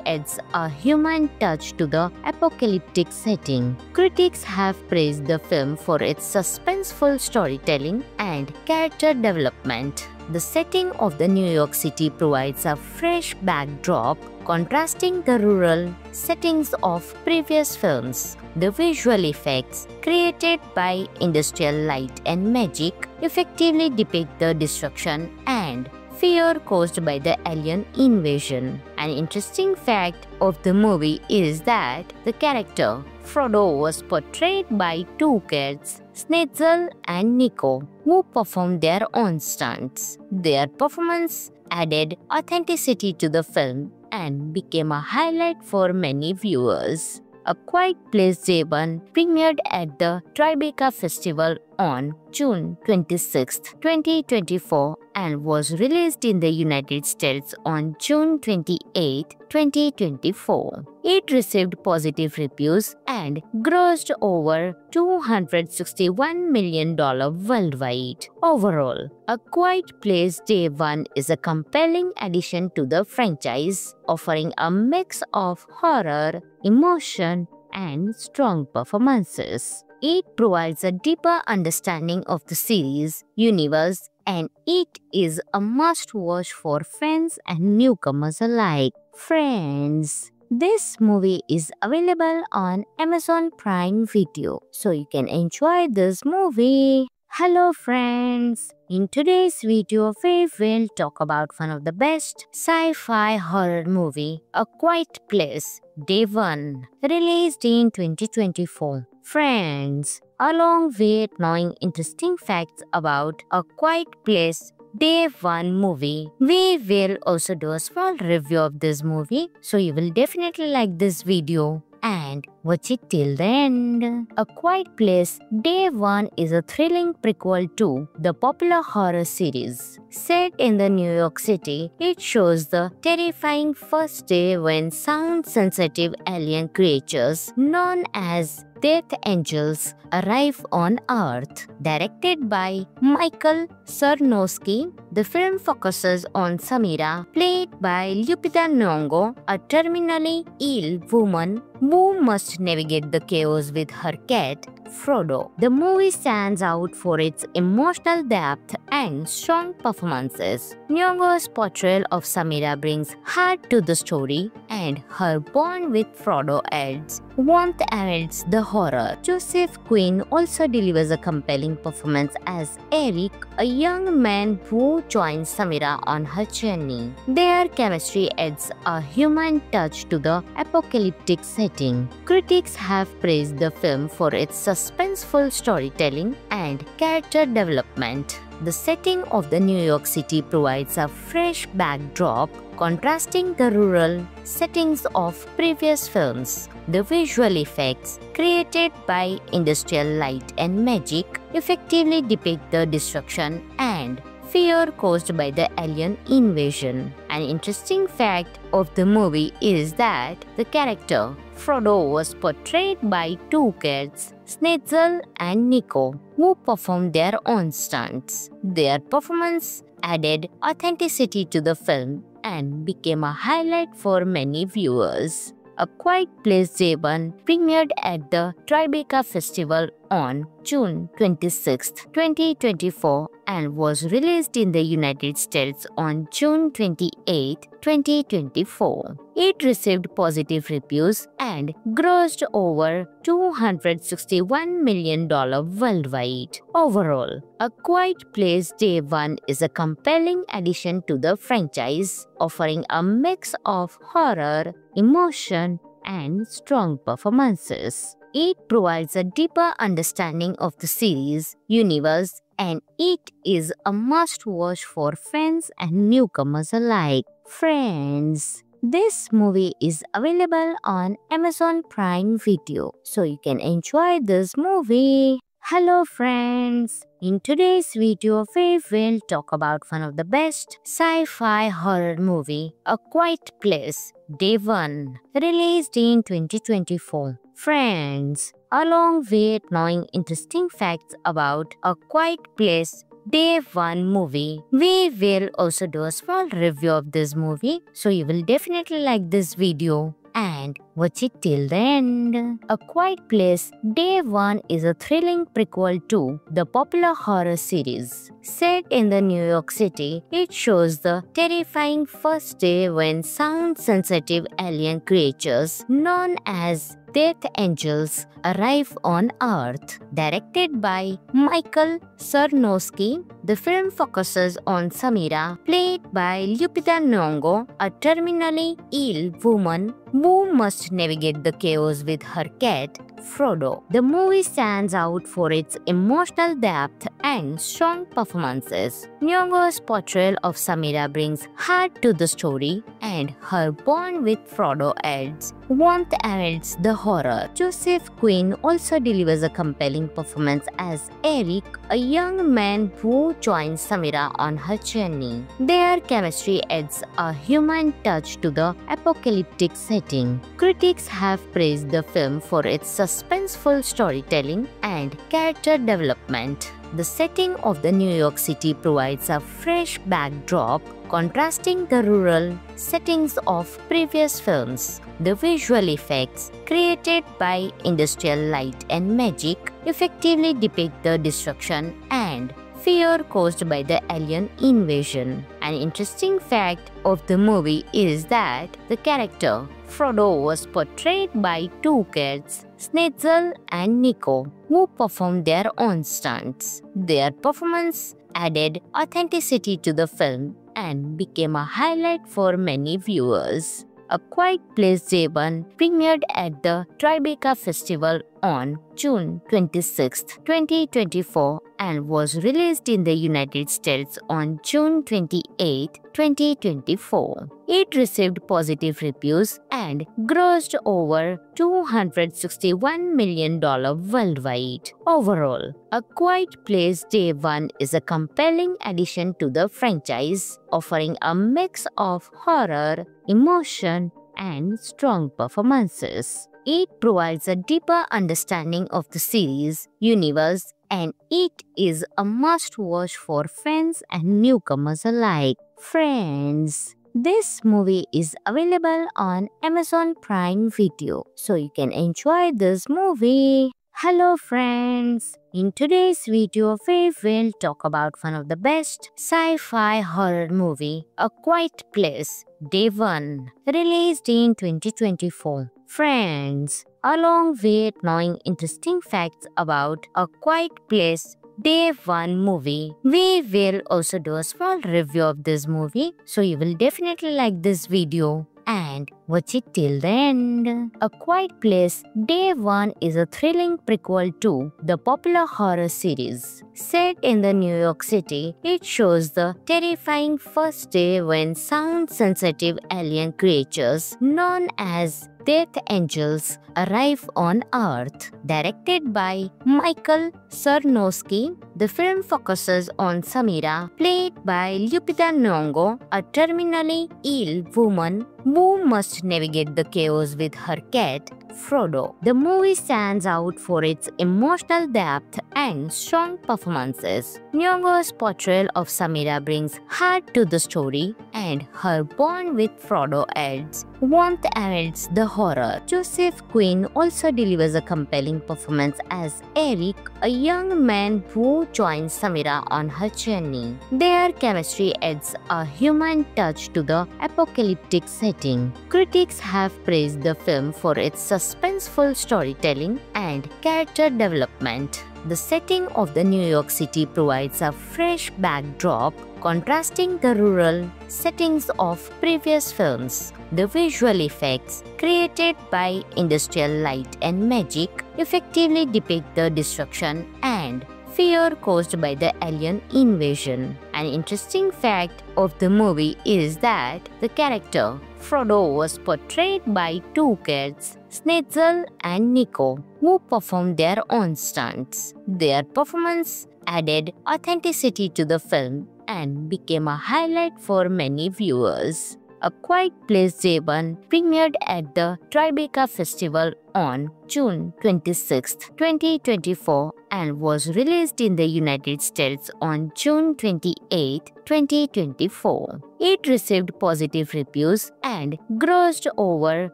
[SPEAKER 1] adds a human touch to the apocalyptic setting. Critics have praised the film for its suspenseful storytelling and character development. The setting of the New York City provides a fresh backdrop, contrasting the rural settings of previous films. The visual effects created by industrial light and magic effectively depict the destruction and fear caused by the alien invasion. An interesting fact of the movie is that the character Frodo was portrayed by two cats, Snitzel and Nico, who performed their own stunts. Their performance added authenticity to the film and became a highlight for many viewers. A Quiet Place Day 1 premiered at the Tribeca Festival on June 26, 2024 and was released in the United States on June 28, 2024. It received positive reviews and grossed over $261 million worldwide. Overall, A Quiet Place Day 1 is a compelling addition to the franchise, offering a mix of horror, emotion, and strong performances. It provides a deeper understanding of the series universe, and it is a must-watch for fans and newcomers alike. Friends, this movie is available on Amazon Prime Video, so you can enjoy this movie. Hello friends! In today's video, we will talk about one of the best sci-fi horror movie, A Quiet Place, Day 1, released in 2024. Friends, along with knowing interesting facts about A Quiet Place, Day 1 movie, we will also do a small review of this movie, so you will definitely like this video and watch it till the end. A Quiet Place Day 1 is a thrilling prequel to the popular horror series. Set in the New York City, it shows the terrifying first day when sound-sensitive alien creatures known as Death Angels arrive on Earth. Directed by Michael Sarnowski, the film focuses on Samira, played by Lupita Nyong'o, a terminally ill woman who must navigate the chaos with her cat, Frodo. The movie stands out for its emotional depth and strong performances. Nyong'o's portrayal of Samira brings heart to the story, and her bond with Frodo adds warmth amidst the horror. Joseph Quinn also delivers a compelling performance as Eric, a young man who joins Samira on her journey. Their chemistry adds a human touch to the apocalyptic setting. Critics have praised the film for its suspenseful storytelling and character development. The setting of the New York City provides a fresh backdrop, contrasting the rural settings of previous films. The visual effects created by industrial light and magic effectively depict the destruction and fear caused by the alien invasion. An interesting fact of the movie is that the character Frodo was portrayed by two cats, Snitzel and Nico, who performed their own stunts. Their performance added authenticity to the film and became a highlight for many viewers. A Quiet Place Day 1 premiered at the Tribeca Festival on June 26, 2024 and was released in the United States on June 28, 2024. It received positive reviews and grossed over $261 million worldwide. Overall, A Quiet Place Day 1 is a compelling addition to the franchise, offering a mix of horror, emotion, and strong performances. It provides a deeper understanding of the series universe, and it is a must-watch for fans and newcomers alike. Friends, this movie is available on Amazon Prime Video, so you can enjoy this movie. Hello friends! In today's video, we will talk about one of the best sci-fi horror movie, A Quiet Place Day 1, released in 2024. Friends, along with knowing interesting facts about A Quiet Place Day 1 movie, we will also do a small review of this movie, so you will definitely like this video and watch it till the end. A Quiet Place Day 1 is a thrilling prequel to the popular horror series. Set in the New York City, it shows the terrifying first day when sound-sensitive alien creatures known as Death Angels arrive on Earth. Directed by Michael Sarnowski, the film focuses on Samira, played by Lupita Nyong'o, a terminally ill woman who must navigate the chaos with her cat, Frodo. The movie stands out for its emotional depth and strong performances. Nyong'o's portrayal of Samira brings heart to the story, and her bond with Frodo adds warmth amidst the horror. Joseph Quinn also delivers a compelling performance as Eric, a young man who joins Samira on her journey. Their chemistry adds a human touch to the apocalyptic setting. Critics have praised the film for its suspenseful storytelling and character development. The setting of the New York City provides a fresh backdrop, contrasting the rural settings of previous films. The visual effects created by industrial light and magic effectively depict the destruction and fear caused by the alien invasion. An interesting fact of the movie is that the character Frodo was portrayed by two cats, Snitzel and Nico, who performed their own stunts. Their performance added authenticity to the film and became a highlight for many viewers. A Quiet Place Day 1 premiered at the Tribeca Festival on June 26, 2024 and was released in the United States on June 28, 2024. It received positive reviews and grossed over $261 million worldwide. Overall, A Quiet Place Day 1 is a compelling addition to the franchise, offering a mix of horror, emotion, and strong performances. It provides a deeper understanding of the series universe, and it is a must-watch for fans and newcomers alike. Friends, this movie is available on Amazon Prime Video, so you can enjoy this movie. Hello friends! In today's video, we will talk about one of the best sci-fi horror movie, A Quiet Place Day 1, released in 2024. Friends, along with knowing interesting facts about A Quiet Place Day 1 movie, we will also do a small review of this movie, so you will definitely like this video and watch it till the end. A Quiet Place Day 1 is a thrilling prequel to the popular horror series. Set in the New York City, it shows the terrifying first day when sound-sensitive alien creatures known as Death Angels arrive on Earth. Directed by Michael Sarnowski, the film focuses on Samira, played by Lupita Nyong'o, a terminally ill woman who must navigate the chaos with her cat, Frodo. The movie stands out for its emotional depth and strong performances. Nyong'o's portrayal of Samira brings heart to the story, and her bond with Frodo adds warmth amidst the horror. Joseph Quinn also delivers a compelling performance as Eric, a young man who joins Samira on her journey. Their chemistry adds a human touch to the apocalyptic setting. Critics have praised the film for its suspenseful storytelling and character development. The setting of the New York City provides a fresh backdrop, contrasting the rural settings of previous films. The visual effects created by industrial light and magic effectively depict the destruction and fear caused by the alien invasion. An interesting fact of the movie is that the character Frodo was portrayed by two kids, Snetzel and Nico, who performed their own stunts. Their performance added authenticity to the film and became a highlight for many viewers. A Quiet Place Day One premiered at the Tribeca Festival on June 26, 2024 and was released in the United States on June 28, 2024. It received positive reviews and grossed over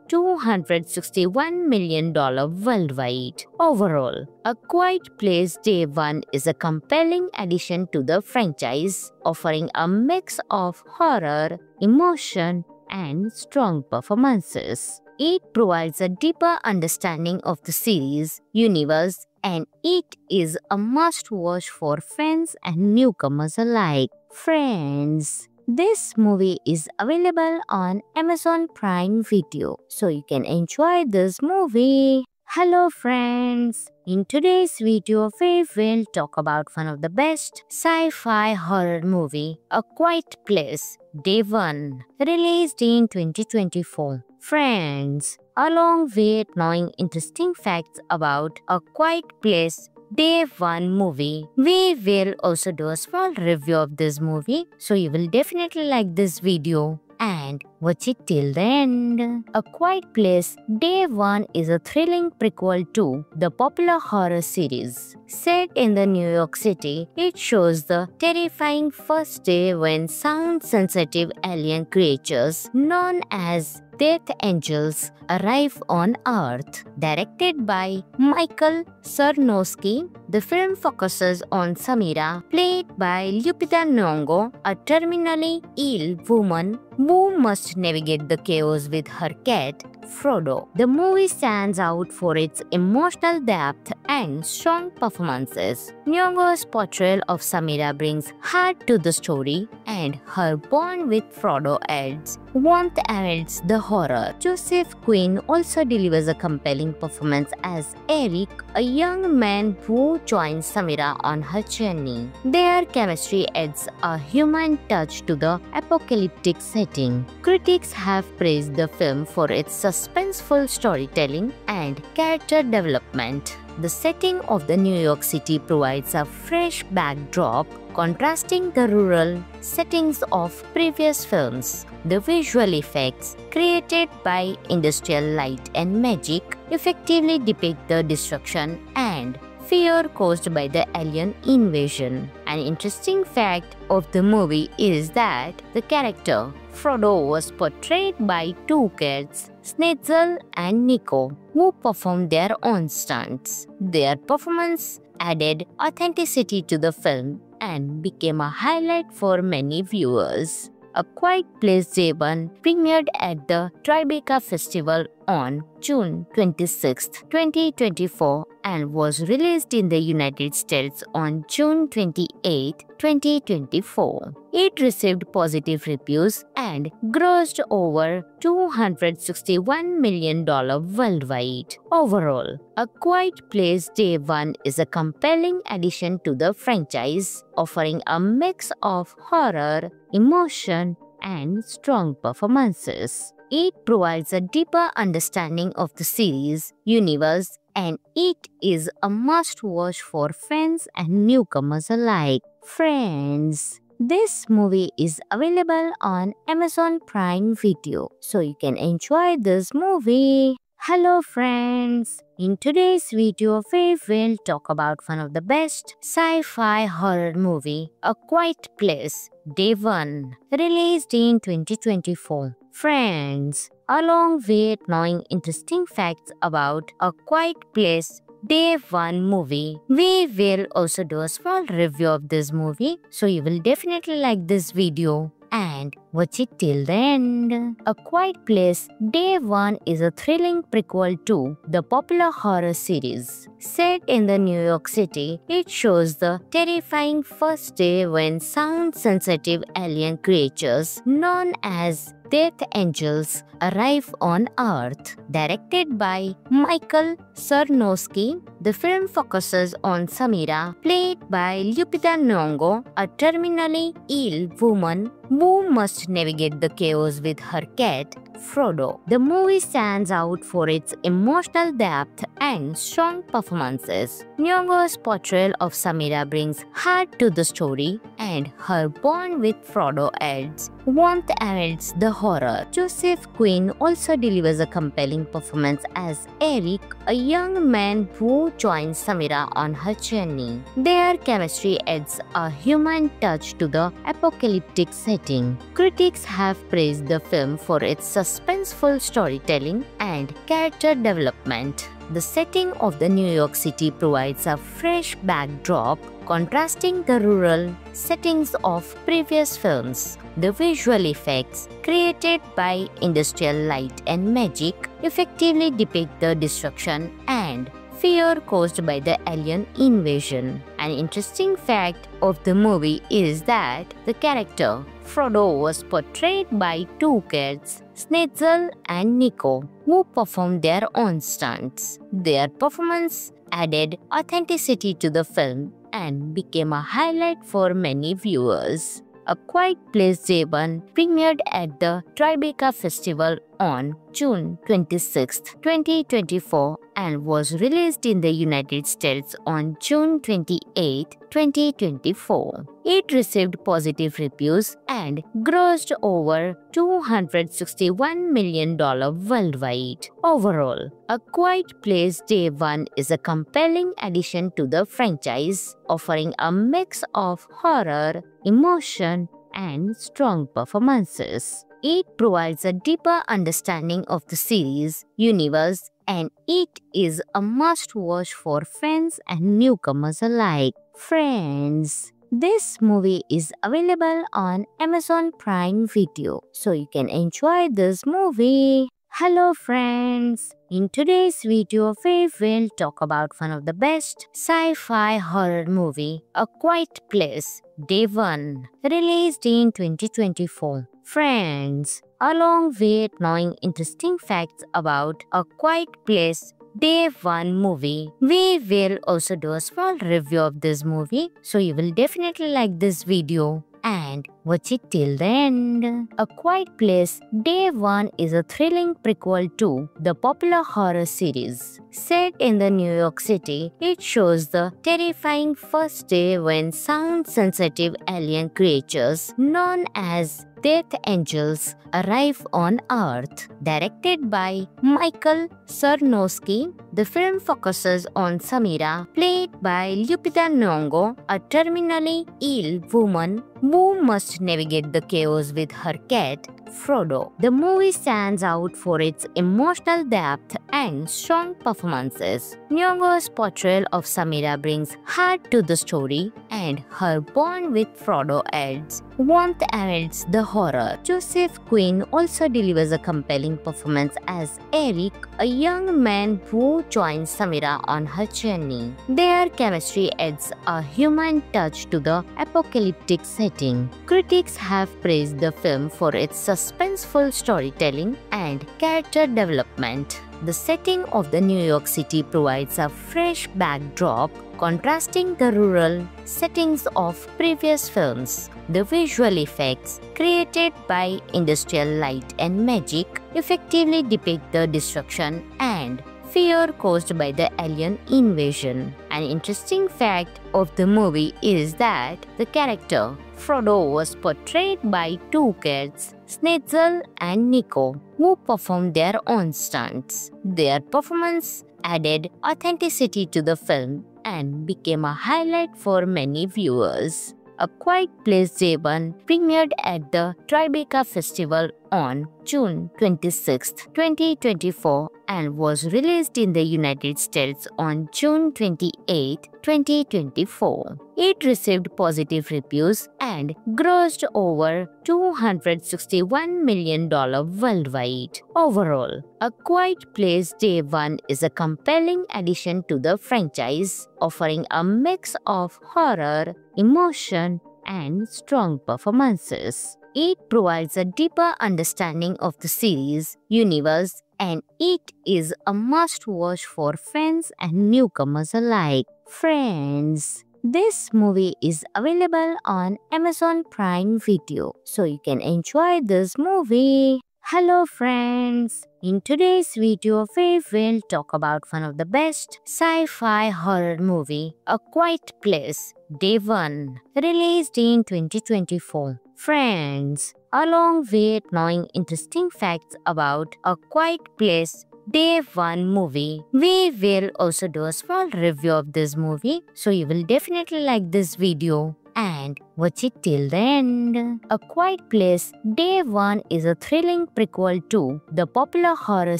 [SPEAKER 1] $261 million worldwide. Overall, A Quiet Place Day One is a compelling addition to the franchise, offering a mix of horror, emotion, and strong performances. It provides a deeper understanding of the series universe, and it is a must-watch for fans and newcomers alike. Friends, this movie is available on Amazon Prime Video, so you can enjoy this movie. Hello friends! In today's video, we will talk about one of the best sci-fi horror movie, A Quiet Place Day One, released in 2024. Friends, along with knowing interesting facts about A Quiet Place Day One movie, we will also do a small review of this movie, so you will definitely like this video and watch it till the end. A Quiet Place Day One is a thrilling prequel to the popular horror series. Set in the New York City, it shows the terrifying first day when sound-sensitive alien creatures known as Death Angels arrive on Earth. Directed by Michael Sarnowski, the film focuses on Samira, played by Lupita Nyong'o, a terminally ill woman who must navigate the chaos with her cat, Frodo. The movie stands out for its emotional depth and strong performances. Nyong'o's portrayal of Samira brings heart to the story, and her bond with Frodo adds warmth amidst the horror. Joseph Quinn also delivers a compelling performance as Eric, a young man who joins Samira on her journey. Their chemistry adds a human touch to the apocalyptic setting. Critics have praised the film for its suspenseful storytelling and character development. The setting of the New York City provides a fresh backdrop, contrasting the rural settings of previous films. The visual effects created by industrial light and magic effectively depict the destruction and fear caused by the alien invasion. An interesting fact of the movie is that the character Frodo was portrayed by two kids, Snetzel and Nico, who performed their own stunts. Their performance added authenticity to the film and became a highlight for many viewers. A Quiet Place Day One premiered at the Tribeca Festival on June 26, 2024 and was released in the United States on June 28, 2024. It received positive reviews and grossed over $261 million worldwide. Overall, A Quiet Place Day One is a compelling addition to the franchise, offering a mix of horror, emotion, and strong performances. It provides a deeper understanding of the series universe, and it is a must-watch for fans and newcomers alike. Friends, this movie is available on Amazon Prime Video, so you can enjoy this movie. Hello friends! In today's video, we will talk about one of the best sci-fi horror movie, A Quiet Place, Day 1, released in 2024. Friends, along with knowing interesting facts about A Quiet Place, Day 1 movie, we will also do a small review of this movie, so you will definitely like this video and watch it till the end. A Quiet Place Day 1 is a thrilling prequel to the popular horror series. Set in the New York City, it shows the terrifying first day when sound-sensitive alien creatures known as Death Angels arrive on Earth. Directed by Michael Sarnowski, the film focuses on Samira, played by Lupita Nyong'o, a terminally ill woman who must navigate the chaos with her cat, Frodo. The movie stands out for its emotional depth and strong performances. Nyong'o's portrayal of Samira brings heart to the story, and her bond with Frodo adds warmth amidst the horror. Joseph Quinn also delivers a compelling performance as Eric, a young man who joins Samira on her journey. Their chemistry adds a human touch to the apocalyptic setting. Critics have praised the film for its suspenseful storytelling and character development. The setting of the New York City provides a fresh backdrop, contrasting the rural settings of previous films. The visual effects created by industrial light and magic effectively depict the destruction and fear caused by the alien invasion. An interesting fact of the movie is that the character Frodo was portrayed by two cats, Snitzel and Nico, who performed their own stunts. Their performance added authenticity to the film and became a highlight for many viewers. A Quiet Place Day 1 premiered at the Tribeca Festival on June 26, 2024 and was released in the United States on June 28, 2024. It received positive reviews and grossed over $261 million worldwide. Overall, A Quiet Place Day 1 is a compelling addition to the franchise, offering a mix of horror, emotion, and strong performances. It provides a deeper understanding of the series universe, and it is a must-watch for fans and newcomers alike. Friends, this movie is available on Amazon Prime Video, so you can enjoy this movie. Hello friends! In today's video, we will talk about one of the best sci-fi horror movie, A Quiet Place, Day 1, released in 2024. Friends, along with knowing interesting facts about A Quiet Place, Day 1 movie, we will also do a small review of this movie, so you will definitely like this video and watch it till the end. A Quiet Place Day 1 is a thrilling prequel to the popular horror series. Set in the New York City, it shows the terrifying first day when sound-sensitive alien creatures known as Death Angels arrive on Earth. Directed by Michael Sarnowski, the film focuses on Samira, played by Lupita Nyong'o, a terminally ill woman who must navigate the chaos with her cat, Frodo. The movie stands out for its emotional depth and strong performances. Nyong'o's portrayal of Samira brings heart to the story, and her bond with Frodo adds warmth amidst the horror. Joseph Quinn also delivers a compelling performance as Eric, a young man who joins Samira on her journey. Their chemistry adds a human touch to the apocalyptic setting. Critics have praised the film for its suspenseful storytelling and character development. The setting of the New York City provides a fresh backdrop, contrasting the rural settings of previous films. The visual effects created by industrial light and magic effectively depict the destruction and fear caused by the alien invasion. An interesting fact of the movie is that the character Frodo was portrayed by two kids, Snitzel and Nico, who performed their own stunts. Their performance added authenticity to the film and became a highlight for many viewers. A Quiet Place Day 1 premiered at the Tribeca Festival on June 26, 2024 and was released in the United States on June 28, 2024. It received positive reviews and grossed over $261 million worldwide. Overall, A Quiet Place Day 1 is a compelling addition to the franchise, offering a mix of horror, emotion, and strong performances. It provides a deeper understanding of the series universe, and it is a must-watch for fans and newcomers alike. Friends, this movie is available on Amazon Prime Video, so you can enjoy this movie. Hello friends! In today's video, we will talk about one of the best sci-fi horror movie, A Quiet Place Day 1, released in 2024. Friends, along with knowing interesting facts about A Quiet Place Day 1 movie, we will also do a small review of this movie, so you will definitely like this video and watch it till the end. A Quiet Place Day 1 is a thrilling prequel to the popular horror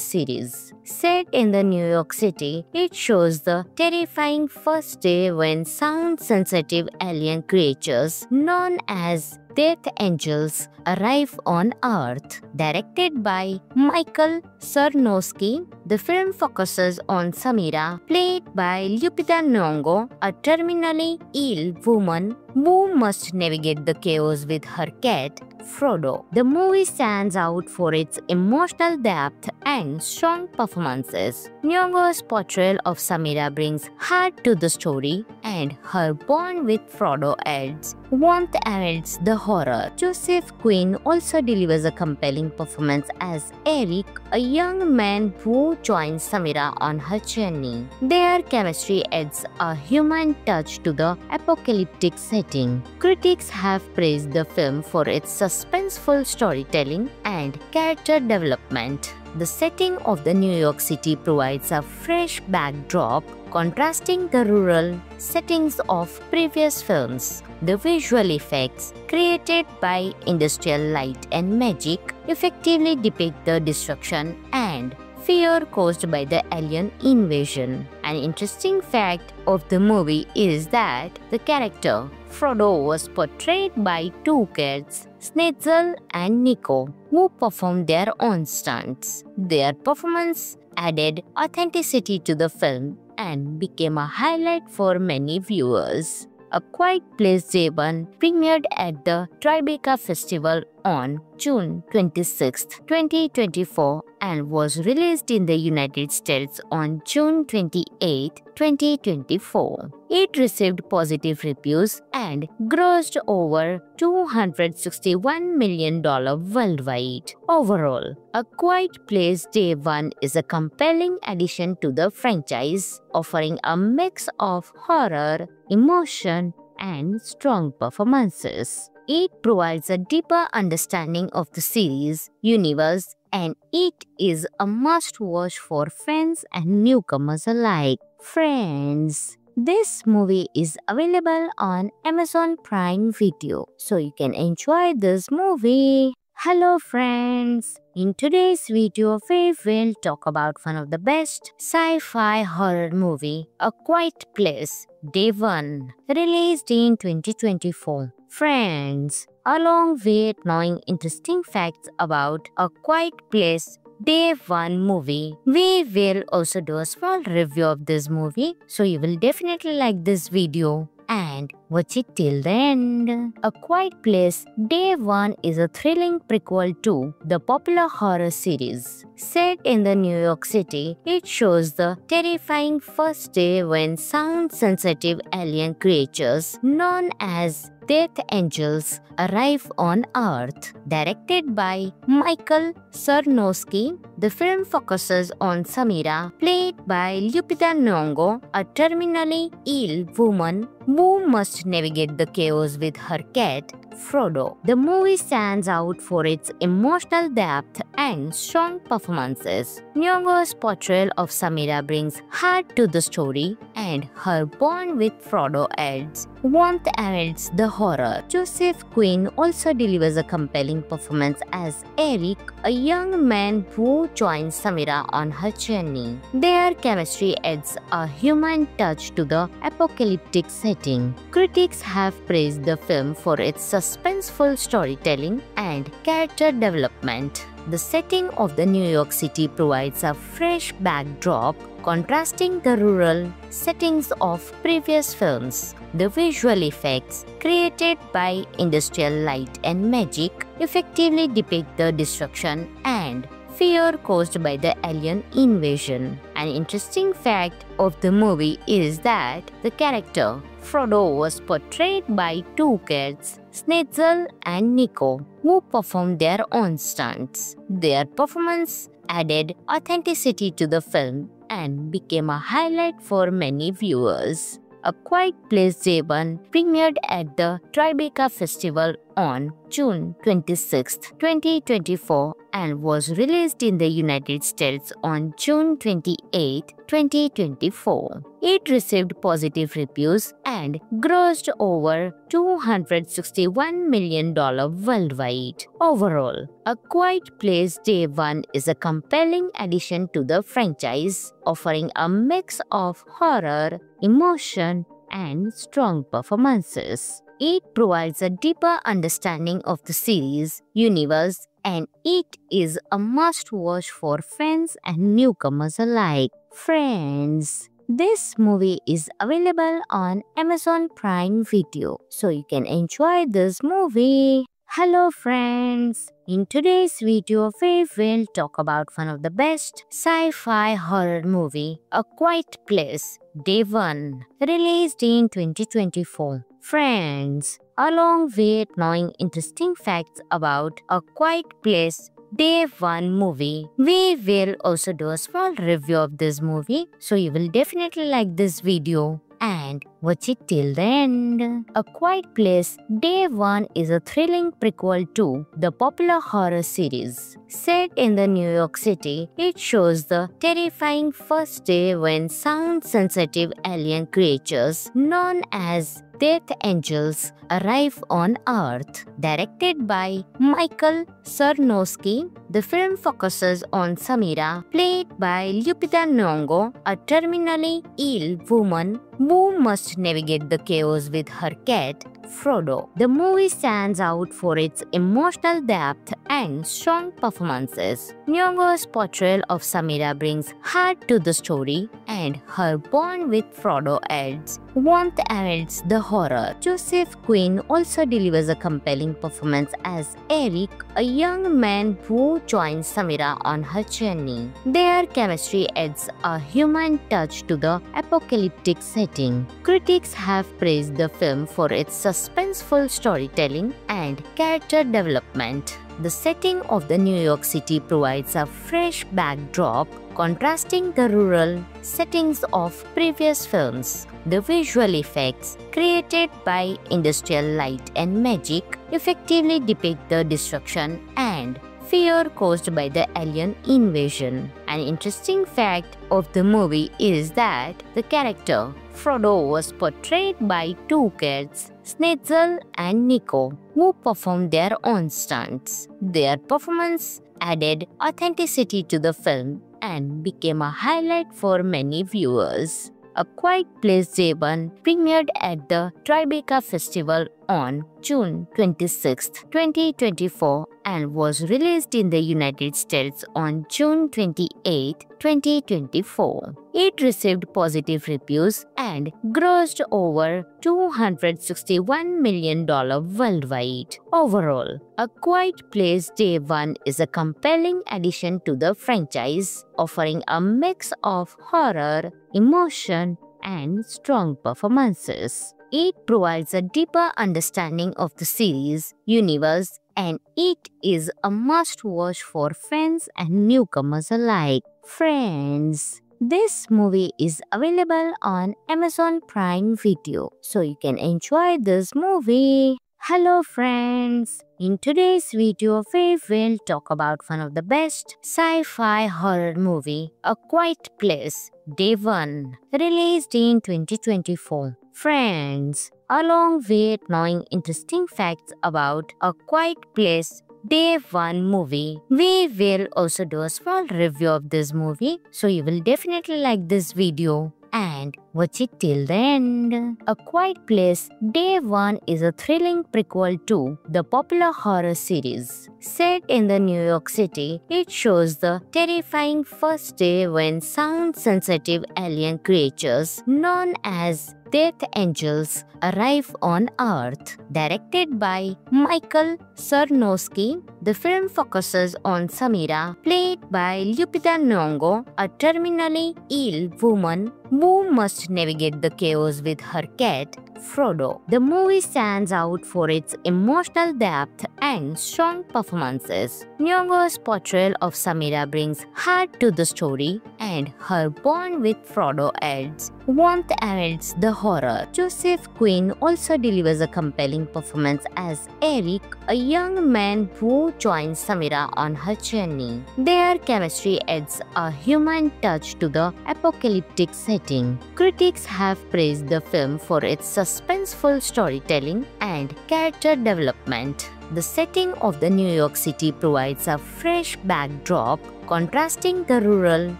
[SPEAKER 1] series. Set in the New York City, it shows the terrifying first day when sound-sensitive alien creatures known as Death Angels arrive on Earth. Directed by Michael Sarnowski, the film focuses on Samira, played by Lupita Nyong'o, a terminally ill woman who must navigate the chaos with her cat, Frodo. The movie stands out for its emotional depth and strong performances. Nyong'o's portrayal of Samira brings heart to the story, and her bond with Frodo adds warmth amidst the horror. Joseph Quinn also delivers a compelling performance as Eric, a young man who joins Samira on her journey. Their chemistry adds a human touch to the apocalyptic setting. Critics have praised the film for its suspenseful storytelling and character development. The setting of the New York City provides a fresh backdrop, contrasting the rural settings of previous films. The visual effects created by industrial light and magic effectively depict the destruction and fear caused by the alien invasion. An interesting fact of the movie is that the character Frodo was portrayed by two kids, Snitzel and Nico, who performed their own stunts. Their performance added authenticity to the film and became a highlight for many viewers. A Quiet Place Day 1 premiered at the Tribeca Festival on June 26, 2024 and was released in the United States on June 28, 2024. It received positive reviews and grossed over $261 million worldwide. Overall, A Quiet Place Day 1 is a compelling addition to the franchise, offering a mix of horror, emotion, and strong performances. It provides a deeper understanding of the series universe, and it is a must-watch for fans and newcomers alike. Friends, this movie is available on Amazon Prime Video, so you can enjoy this movie. Hello friends! In today's video, we will talk about one of the best sci-fi horror movie, A Quiet Place Day 1, released in 2024. Friends, along with knowing interesting facts about A Quiet Place Day 1 movie, we will also do a small review of this movie, so you will definitely like this video and watch it till the end. A Quiet Place Day 1 is a thrilling prequel to the popular horror series. Set in the New York City, it shows the terrifying first day when sound-sensitive alien creatures known as Death Angels arrive on Earth. Directed by Michael Sarnowski, the film focuses on Samira, played by Lupita Nyong'o, a terminally ill woman who must navigate the chaos with her cat, Frodo. The movie stands out for its emotional depth and strong performances. Nyong'o's portrayal of Samira brings heart to the story, and her bond with Frodo adds warmth amidst the horror. Joseph Quinn also delivers a compelling performance as Eric, a young man who joins Samira on her journey. Their chemistry adds a human touch to the apocalyptic setting. Critics have praised the film for its suspenseful storytelling and character development. The setting of the New York City provides a fresh backdrop, contrasting the rural settings of previous films. The visual effects created by industrial light and magic effectively depict the destruction and fear caused by the alien invasion. An interesting fact of the movie is that the character Frodo was portrayed by two cats, Snetzel and Nico, who performed their own stunts. Their performance added authenticity to the film and became a highlight for many viewers. A Quiet Place Day 1 premiered at the Tribeca Festival on June 26, 2024 and was released in the United States on June 28, 2024. It received positive reviews and grossed over $261 million worldwide. Overall, A Quiet Place Day 1 is a compelling addition to the franchise, offering a mix of horror, emotion, and strong performances. It provides a deeper understanding of the series universe, and it is a must-watch for fans and newcomers alike. Friends, this movie is available on Amazon Prime Video, so you can enjoy this movie. Hello friends! In today's video, we will talk about one of the best sci-fi horror movie, A Quiet Place Day 1, released in 2024. Friends, along with knowing interesting facts about A Quiet Place Day 1 movie, we will also do a small review of this movie, so you will definitely like this video and watch it till the end. A Quiet Place Day 1 is a thrilling prequel to the popular horror series. Set in the New York City, it shows the terrifying first day when sound-sensitive alien creatures known as Death Angels arrive on Earth. Directed by Michael Sarnowski, the film focuses on Samira, played by Lupita Nyong'o, a terminally ill woman who must navigate the chaos with her cat, Frodo. The movie stands out for its emotional depth and strong performances. Nyong'o's portrayal of Samira brings heart to the story, and her bond with Frodo adds warmth amidst the horror. Joseph Quinn also delivers a compelling performance as Eric, a young man who joins Samira on her journey. Their chemistry adds a human touch to the apocalyptic setting. Critics have praised the film for its suspenseful storytelling and character development. The setting of the New York City provides a fresh backdrop, contrasting the rural settings of previous films. The visual effects created by industrial light and magic effectively depict the destruction and fear caused by the alien invasion. An interesting fact of the movie is that the character Frodo was portrayed by two cats, Snetzel and Nico, who performed their own stunts. Their performance added authenticity to the film and became a highlight for many viewers. A Quiet Place Day 1 premiered at the Tribeca Festival on June 26, 2024 and was released in the United States on June 28, 2024. It received positive reviews and grossed over $261 million worldwide. Overall, A Quiet Place Day One is a compelling addition to the franchise, offering a mix of horror, emotion, and strong performances. It provides a deeper understanding of the series universe, and it is a must-watch for fans and newcomers alike. Friends, this movie is available on Amazon Prime Video, so you can enjoy this movie. Hello friends! In today's video, we will talk about one of the best sci-fi horror movie, A Quiet Place Day One, released in 2024. Friends, along with knowing interesting facts about A Quiet Place Day One movie, we will also do a small review of this movie, so you will definitely like this video and watch it till the end. A Quiet Place Day One is a thrilling prequel to the popular horror series. Set in the New York City, it shows the terrifying first day when sound-sensitive alien creatures known as Death Angels arrive on Earth. Directed by Michael Sarnowski, the film focuses on Samira, played by Lupita Nyong'o, a terminally ill woman who must navigate the chaos with her cat, Frodo. The movie stands out for its emotional depth and strong performances. Nyong'o's portrayal of Samira brings heart to the story, and her bond with Frodo adds warmth amidst the horror. Joseph Quinn also delivers a compelling performance as Eric, a young man who joins Samira on her journey. Their chemistry adds a human touch to the apocalyptic setting. Critics have praised the film for its suspenseful storytelling and character development. The setting of the New York City provides a fresh backdrop, contrasting the rural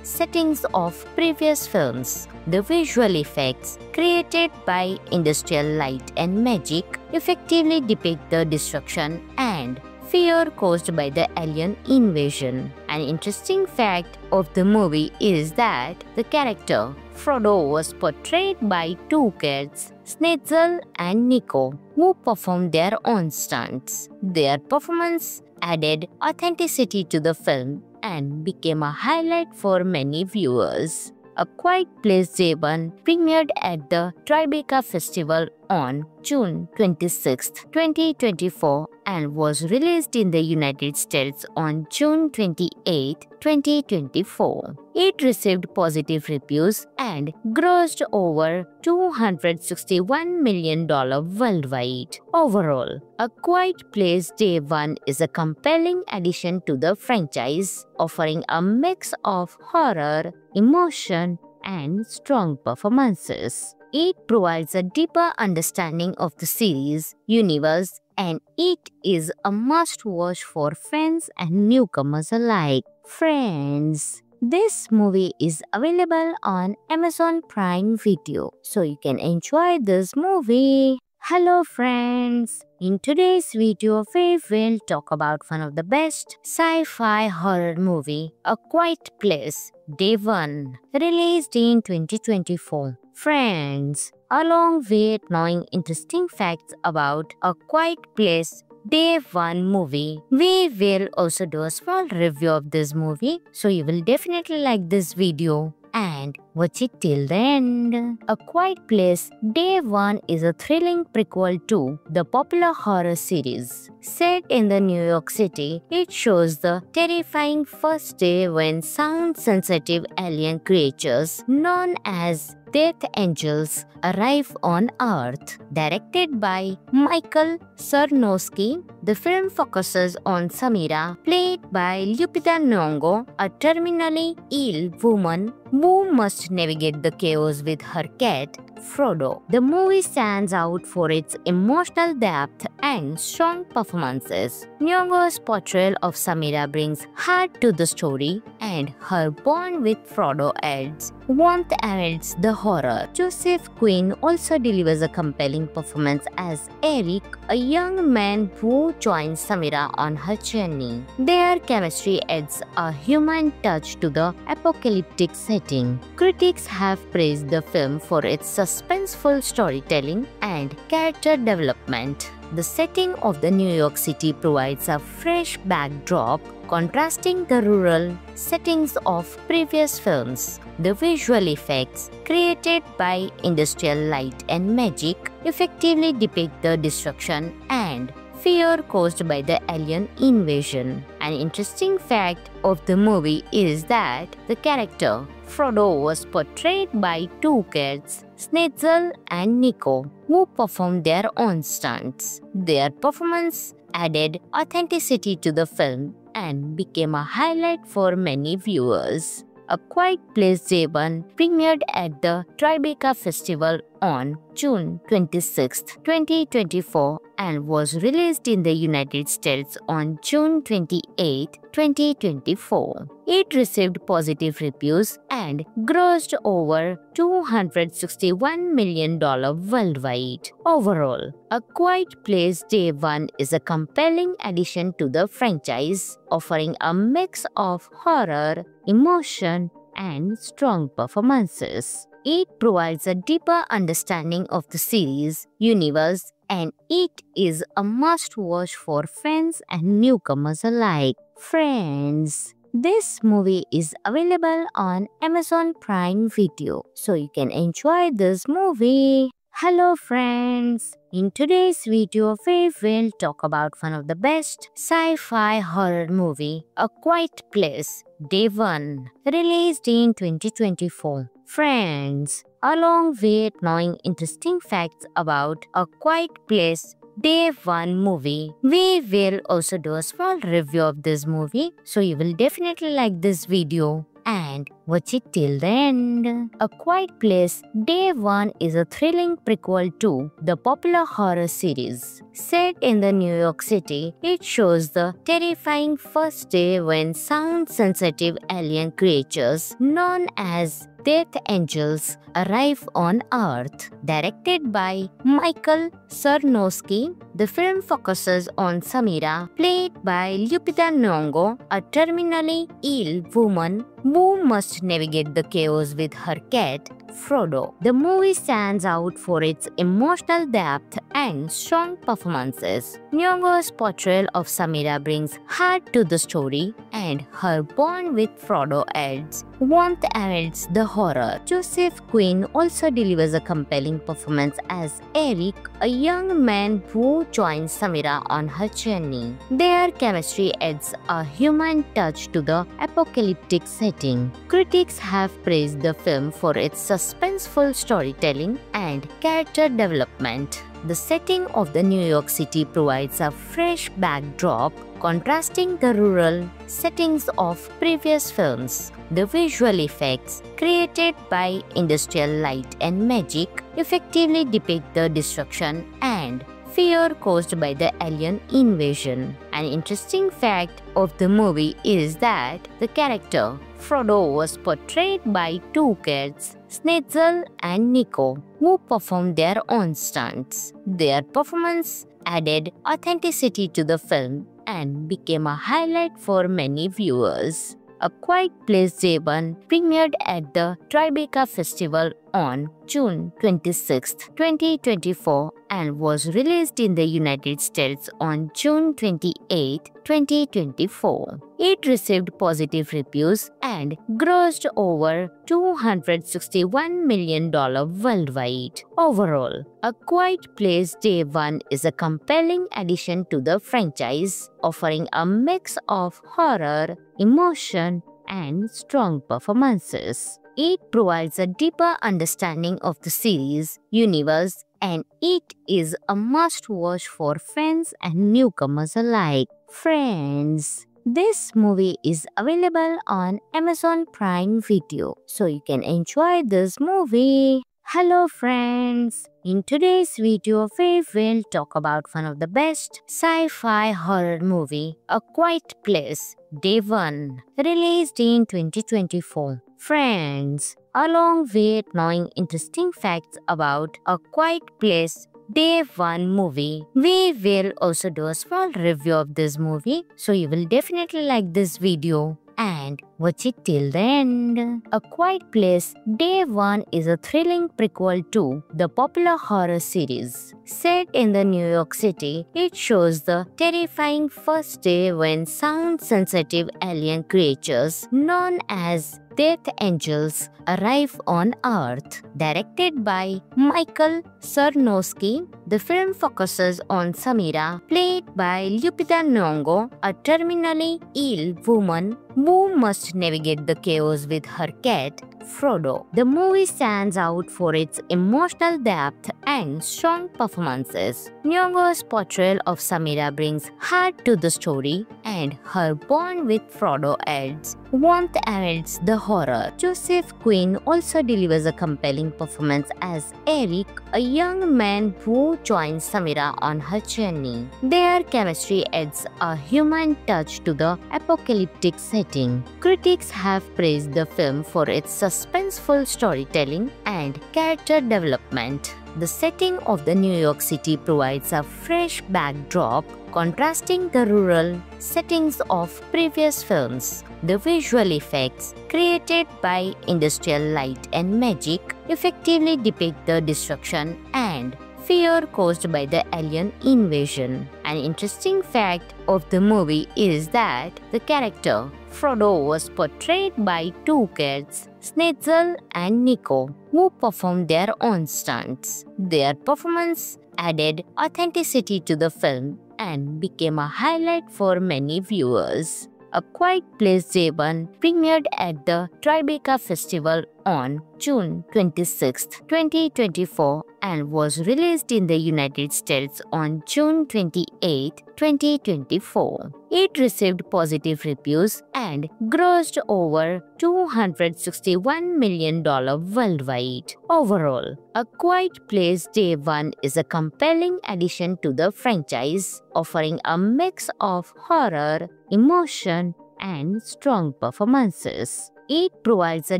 [SPEAKER 1] settings of previous films. The visual effects created by industrial light and magic effectively depict the destruction and fear caused by the alien invasion. An interesting fact of the movie is that the character Frodo was portrayed by two cats, Snitzel and Nico, who performed their own stunts. Their performance added authenticity to the film and became a highlight for many viewers. A Quiet Place Day One premiered at the Tribeca Festival on June 26, 2024 and was released in the United States on June 28, 2024. It received positive reviews and grossed over $261 million worldwide. Overall, A Quiet Place Day One is a compelling addition to the franchise, offering a mix of horror, emotion, and strong performances. It provides a deeper understanding of the series universe, and it is a must-watch for fans and newcomers alike. Friends, this movie is available on Amazon Prime Video, so you can enjoy this movie. Hello friends! In today's video, we will talk about one of the best sci-fi horror movie, A Quiet Place Day One, released in 2024. Friends, along with knowing interesting facts about A Quiet Place Day One movie, we will also do a small review of this movie, so you will definitely like this video and watch it till the end. A Quiet Place Day One is a thrilling prequel to the popular horror series. Set in the New York City, it shows the terrifying first day when sound-sensitive alien creatures known as Death Angels arrive on Earth. Directed by Michael Sarnowski, the film focuses on Samira, played by Lupita Nyong'o, a terminally ill woman who must navigate the chaos with her cat, Frodo. The movie stands out for its emotional depth and strong performances. Nyong'o's portrayal of Samira brings heart to the story, and her bond with Frodo adds warmth amidst the horror. Joseph Quinn also delivers a compelling performance as Eric, a young man who joins Samira on her journey. Their chemistry adds a human touch to the apocalyptic setting. Critics have praised the film for its suspenseful storytelling and character development. The setting of the New York City provides a fresh backdrop, contrasting the rural settings of previous films. The visual effects created by industrial light and magic effectively depict the destruction and fear caused by the alien invasion. An interesting fact of the movie is that the character Frodo was portrayed by two kids, Snitzel and Nico, who performed their own stunts. Their performance added authenticity to the film and became a highlight for many viewers. A Quiet Place Day 1 premiered at the Tribeca Festival on June 26, 2024 and was released in the United States on June 28, 2024. It received positive reviews and grossed over $261 million worldwide. Overall, A Quiet Place Day 1 is a compelling addition to the franchise, offering a mix of horror, emotion, and strong performances. It provides a deeper understanding of the series universe, and it is a must-watch for fans and newcomers alike. Friends, this movie is available on Amazon Prime Video, so you can enjoy this movie. Hello friends! In today's video, we will talk about one of the best sci-fi horror movie, A Quiet Place, Day 1, released in 2024. Friends, along with knowing interesting facts about A Quiet Place, Day 1 movie, we will also do a small review of this movie, so you will definitely like this video and watch it till the end. A Quiet Place Day 1 is a thrilling prequel to the popular horror series. Set in the New York City, it shows the terrifying first day when sound-sensitive alien creatures known as Death Angels arrive on Earth. Directed by Michael Sarnowski, the film focuses on Samira, played by Lupita Nyong'o, a terminally ill woman who must navigate the chaos with her cat, Frodo. The movie stands out for its emotional depth and strong performances. Nyong'o's portrayal of Samira brings heart to the story, and her bond with Frodo adds warmth amidst the horror. Joseph Quinn also delivers a compelling performance as Eric, a young man who joins Samira on her journey. Their chemistry adds a human touch to the apocalyptic setting. Critics have praised the film for its suspenseful storytelling and character development. The setting of the New York City provides a fresh backdrop, contrasting the rural settings of previous films. The visual effects created by industrial light and magic effectively depict the destruction and fear caused by the alien invasion. An interesting fact of the movie is that the character Frodo was portrayed by two kids, Snitzel and Nico, who performed their own stunts. Their performance added authenticity to the film and became a highlight for many viewers. A Quiet Place Day 1 premiered at the Tribeca Festival on June 26, 2024 and was released in the United States on June 28, 2024. It received positive reviews and grossed over $261 million worldwide. Overall, A Quiet Place Day 1 is a compelling addition to the franchise, offering a mix of horror, emotion, and strong performances. It provides a deeper understanding of the series universe, and it is a must-watch for fans and newcomers alike. Friends, this movie is available on Amazon Prime Video, so you can enjoy this movie. Hello friends! In today's video, we will talk about one of the best sci-fi horror movie, A Quiet Place, Day 1, released in 2024. Friends, along with knowing interesting facts about A Quiet Place, Day 1 movie, we will also do a small review of this movie, so you will definitely like this video and watch it till the end. A Quiet Place Day 1 is a thrilling prequel to the popular horror series. Set in the New York City, it shows the terrifying first day when sound-sensitive alien creatures known as Death Angels arrive on Earth. Directed by Michael Sarnowski, the film focuses on Samira, played by Lupita Nyong'o, a terminally ill woman who must navigate the chaos with her cat, Frodo. The movie stands out for its emotional depth and strong performances. Nyong'o's portrayal of Samira brings heart to the story, and her bond with Frodo adds warmth amidst the horror. Joseph Quinn also delivers a compelling performance as Eric, a young man who joins Samira on her journey. Their chemistry adds a human touch to the apocalyptic setting. Critics have praised the film for its suspenseful storytelling and character development. The setting of the New York City provides a fresh backdrop, contrasting the rural settings of previous films. The visual effects created by industrial light and magic effectively depict the destruction and fear caused by the alien invasion. An interesting fact of the movie is that the character Frodo was portrayed by two cats, Snetzel and Nico, who performed their own stunts. Their performance added authenticity to the film and became a highlight for many viewers. A Quiet Place Day 1 premiered at the Tribeca Festival on June 26, 2024 and was released in the United States on June 28, 2024. It received positive reviews and grossed over $261 million worldwide. Overall, A Quiet Place Day 1 is a compelling addition to the franchise, offering a mix of horror, emotion, and strong performances. It provides a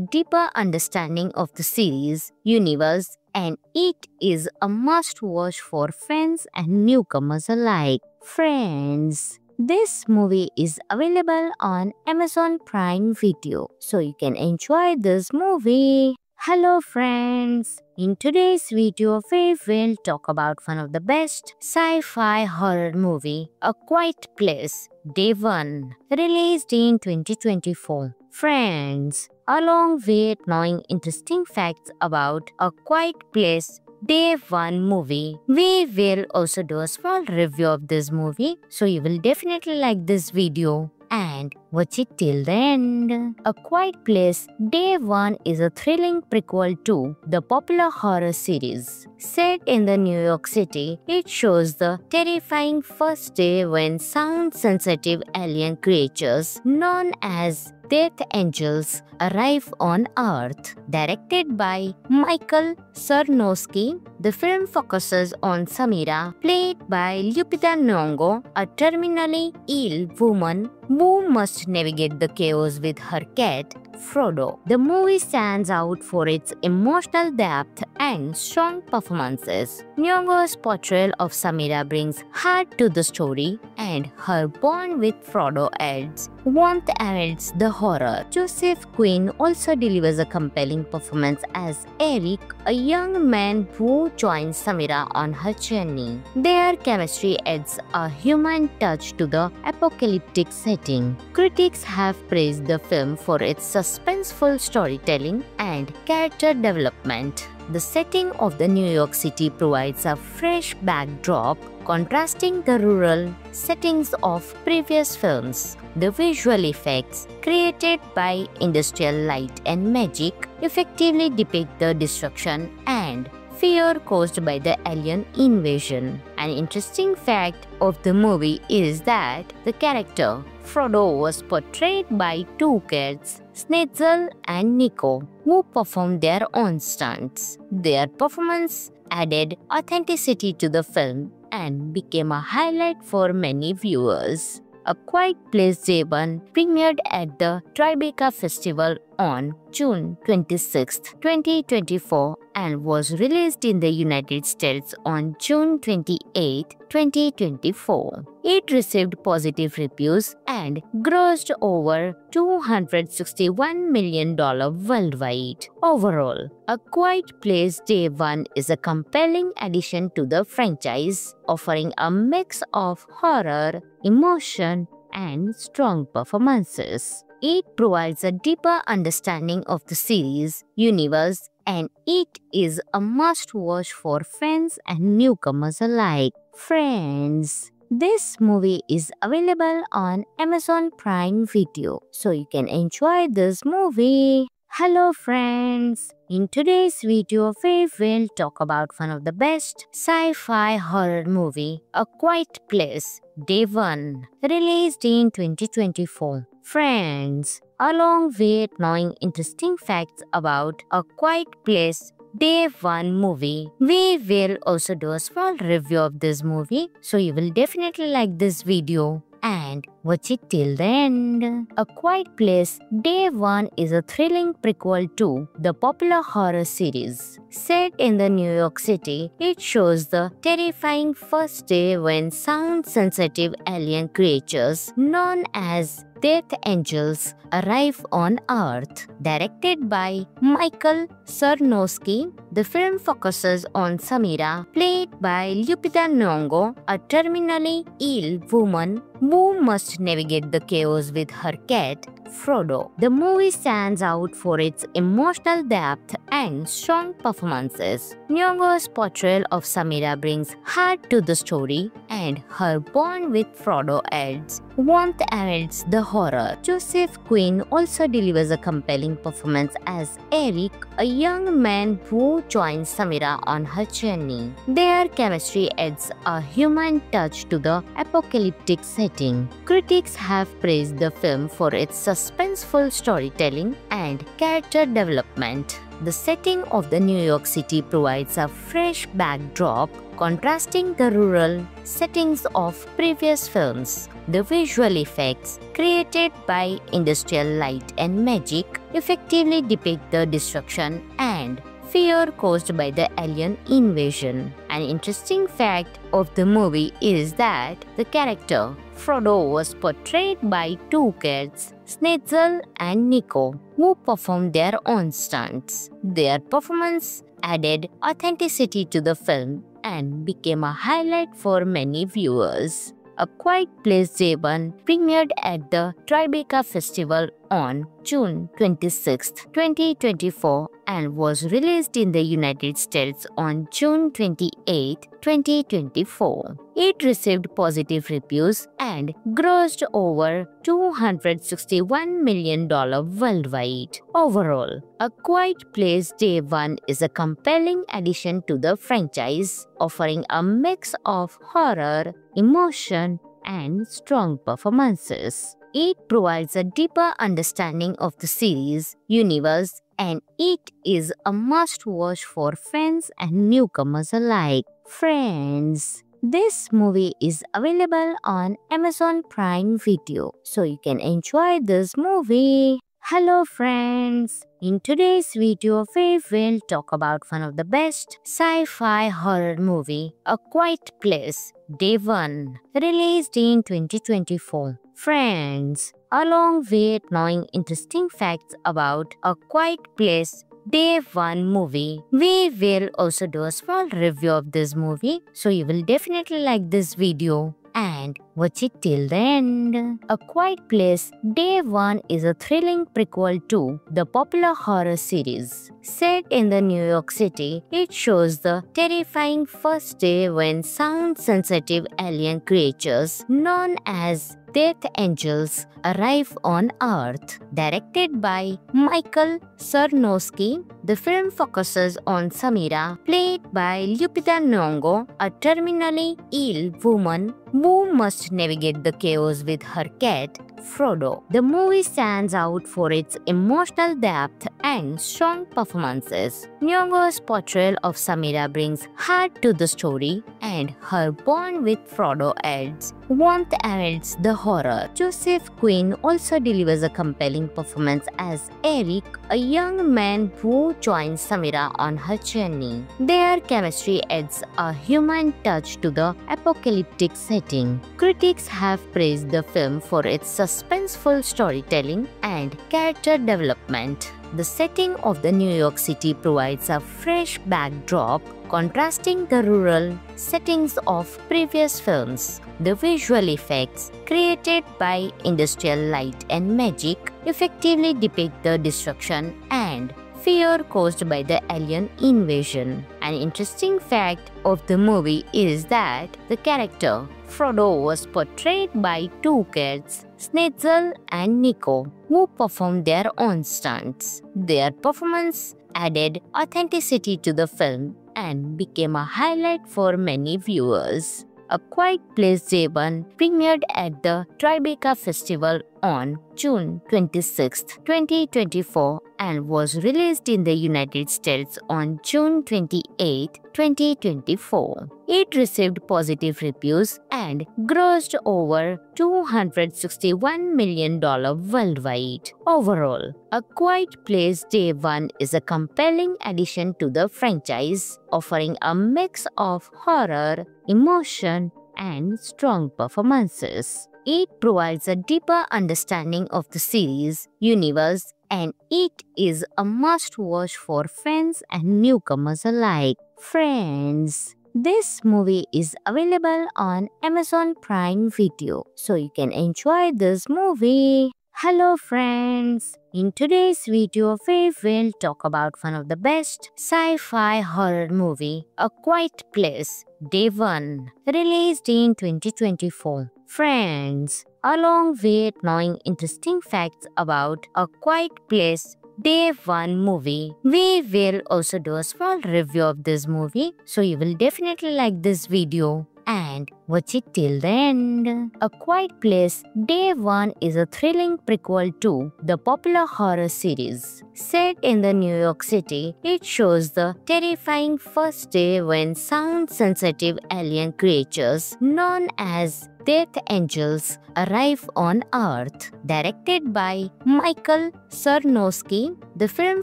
[SPEAKER 1] deeper understanding of the series universe, and it is a must-watch for fans and newcomers alike. Friends, this movie is available on Amazon Prime Video, so you can enjoy this movie. Hello friends! In today's video, we will talk about one of the best sci-fi horror movie, A Quiet Place, Day 1, released in 2024. Friends, along with knowing interesting facts about A Quiet Place, Day 1 movie, we will also do a small review of this movie, so you will definitely like this video and watch it till the end. A Quiet Place Day 1 is a thrilling prequel to the popular horror series. Set in the New York City, it shows the terrifying first day when sound-sensitive alien creatures known as Death Angels arrive on Earth. Directed by Michael Sarnowski, the film focuses on Samira, played by Lupita Nyong'o, a terminally ill woman who must navigate the chaos with her cat, Frodo. The movie stands out for its emotional depth and strong performances. Nyong'o's portrayal of Samira brings heart to the story, and her bond with Frodo adds warmth amidst the horror. Joseph Quinn also delivers a compelling performance as Eric, a young man who joins Samira on her journey. Their chemistry adds a human touch to the apocalyptic setting. Critics have praised the film for its suspenseful storytelling and character development. The setting of the New York City provides a fresh backdrop, contrasting the rural settings of previous films. The visual effects created by industrial light and magic effectively depict the destruction and fear caused by the alien invasion. An interesting fact of the movie is that the character Frodo was portrayed by two kids, Snitzel and Nico, who performed their own stunts. Their performance added authenticity to the film and became a highlight for many viewers. A Quiet Place Day 1 premiered at the Tribeca Festival on June 26, 2024 and was released in the United States on June 28, 2024. It received positive reviews and grossed over $261 million worldwide. Overall, A Quiet Place Day 1 is a compelling addition to the franchise, offering a mix of horror, emotion, and strong performances. It provides a deeper understanding of the series, universe, and it is a must-watch for fans and newcomers alike. Friends, this movie is available on Amazon Prime Video, so you can enjoy this movie. Hello friends! In today's video, we will talk about one of the best sci-fi horror movie, A Quiet Place, Day 1, released in 2024. Friends, along with knowing interesting facts about A Quiet Place, Day 1 movie, we will also do a small review of this movie, so you will definitely like this video and watch it till the end. A Quiet Place Day 1 is a thrilling prequel to the popular horror series. Set in the New York City, it shows the terrifying first day when sound-sensitive alien creatures known as Death Angels arrive on Earth. Directed by Michael Sarnowski, the film focuses on Samira, played by Lupita Nyong'o, a terminally ill woman who must navigate the chaos with her cat, Frodo. The movie stands out for its emotional depth and strong performances. Nyong'o's portrayal of Samira brings heart to the story, and her bond with Frodo adds warmth amidst the horror. Joseph Quinn also delivers a compelling performance as Eric, a young man who joins Samira on her journey. Their chemistry adds a human touch to the apocalyptic setting. Critics have praised the film for its suspenseful storytelling and character development. The setting of the New York City provides a fresh backdrop, contrasting the rural settings of previous films. The visual effects created by industrial light and magic effectively depict the destruction and fear caused by the alien invasion. An interesting fact of the movie is that the character Frodo was portrayed by two kids, Snitzel and Nico, who performed their own stunts. Their performance added authenticity to the film and became a highlight for many viewers. A Quiet Place Day 1 premiered at the Tribeca Festival on June 26, 2024 and was released in the United States on June 28, 2024. It received positive reviews and grossed over $261 million worldwide. Overall, A Quiet Place Day 1 is a compelling addition to the franchise, offering a mix of horror, emotion, and strong performances. It provides a deeper understanding of the series, universe, and it is a must-watch for fans and newcomers alike. Friends, this movie is available on Amazon Prime Video, so you can enjoy this movie. Hello friends! In today's video, we will talk about one of the best sci-fi horror movie, A Quiet Place, Day 1, released in 2024. Friends, along with knowing interesting facts about A Quiet Place, Day 1 movie, we will also do a small review of this movie, so you will definitely like this video and watch it till the end. A Quiet Place Day 1 is a thrilling prequel to the popular horror series. Set in the New York City, it shows the terrifying first day when sound-sensitive alien creatures known as Death Angels arrive on Earth. Directed by Michael Sarnowski, the film focuses on Samira, played by Lupita Nyong'o, a terminally ill woman who must navigate the chaos with her cat, Frodo. The movie stands out for its emotional depth and strong performances. Nyong'o's portrayal of Samira brings heart to the story, and her bond with Frodo adds warmth amidst the horror. Joseph Quinn also delivers a compelling performance as Eric, a young man who joins Samira on her journey. Their chemistry adds a human touch to the apocalyptic setting. Critics have praised the film for its suspenseful storytelling and character development. The setting of the New York City provides a fresh backdrop, contrasting the rural settings of previous films. The visual effects created by industrial light and magic effectively depict the destruction and fear caused by the alien invasion. An interesting fact of the movie is that the character Frodo was portrayed by two cats, Snitzel and Nico, who performed their own stunts. Their performance added authenticity to the film and became a highlight for many viewers. A Quiet Place Day 1 premiered at the Tribeca Festival on June 26, 2024 and was released in the United States on June 28, 2024. It received positive reviews and grossed over $261 million worldwide. Overall, A Quiet Place Day 1 is a compelling addition to the franchise, offering a mix of horror, emotion, and strong performances. It provides a deeper understanding of the series universe, and it is a must-watch for fans and newcomers alike. Friends, this movie is available on Amazon Prime Video, so you can enjoy this movie. Hello friends! In today's video, we will talk about one of the best sci-fi horror movie, A Quiet Place Day 1, released in 2024. Friends, along with knowing interesting facts about A Quiet Place Day 1 movie, we will also do a small review of this movie, so you will definitely like this video and watch it till the end. A Quiet Place Day 1 is a thrilling prequel to the popular horror series. Set in the New York City, it shows the terrifying first day when sound-sensitive alien creatures known as Death Angels arrive on Earth. Directed by Michael Sarnowski, the film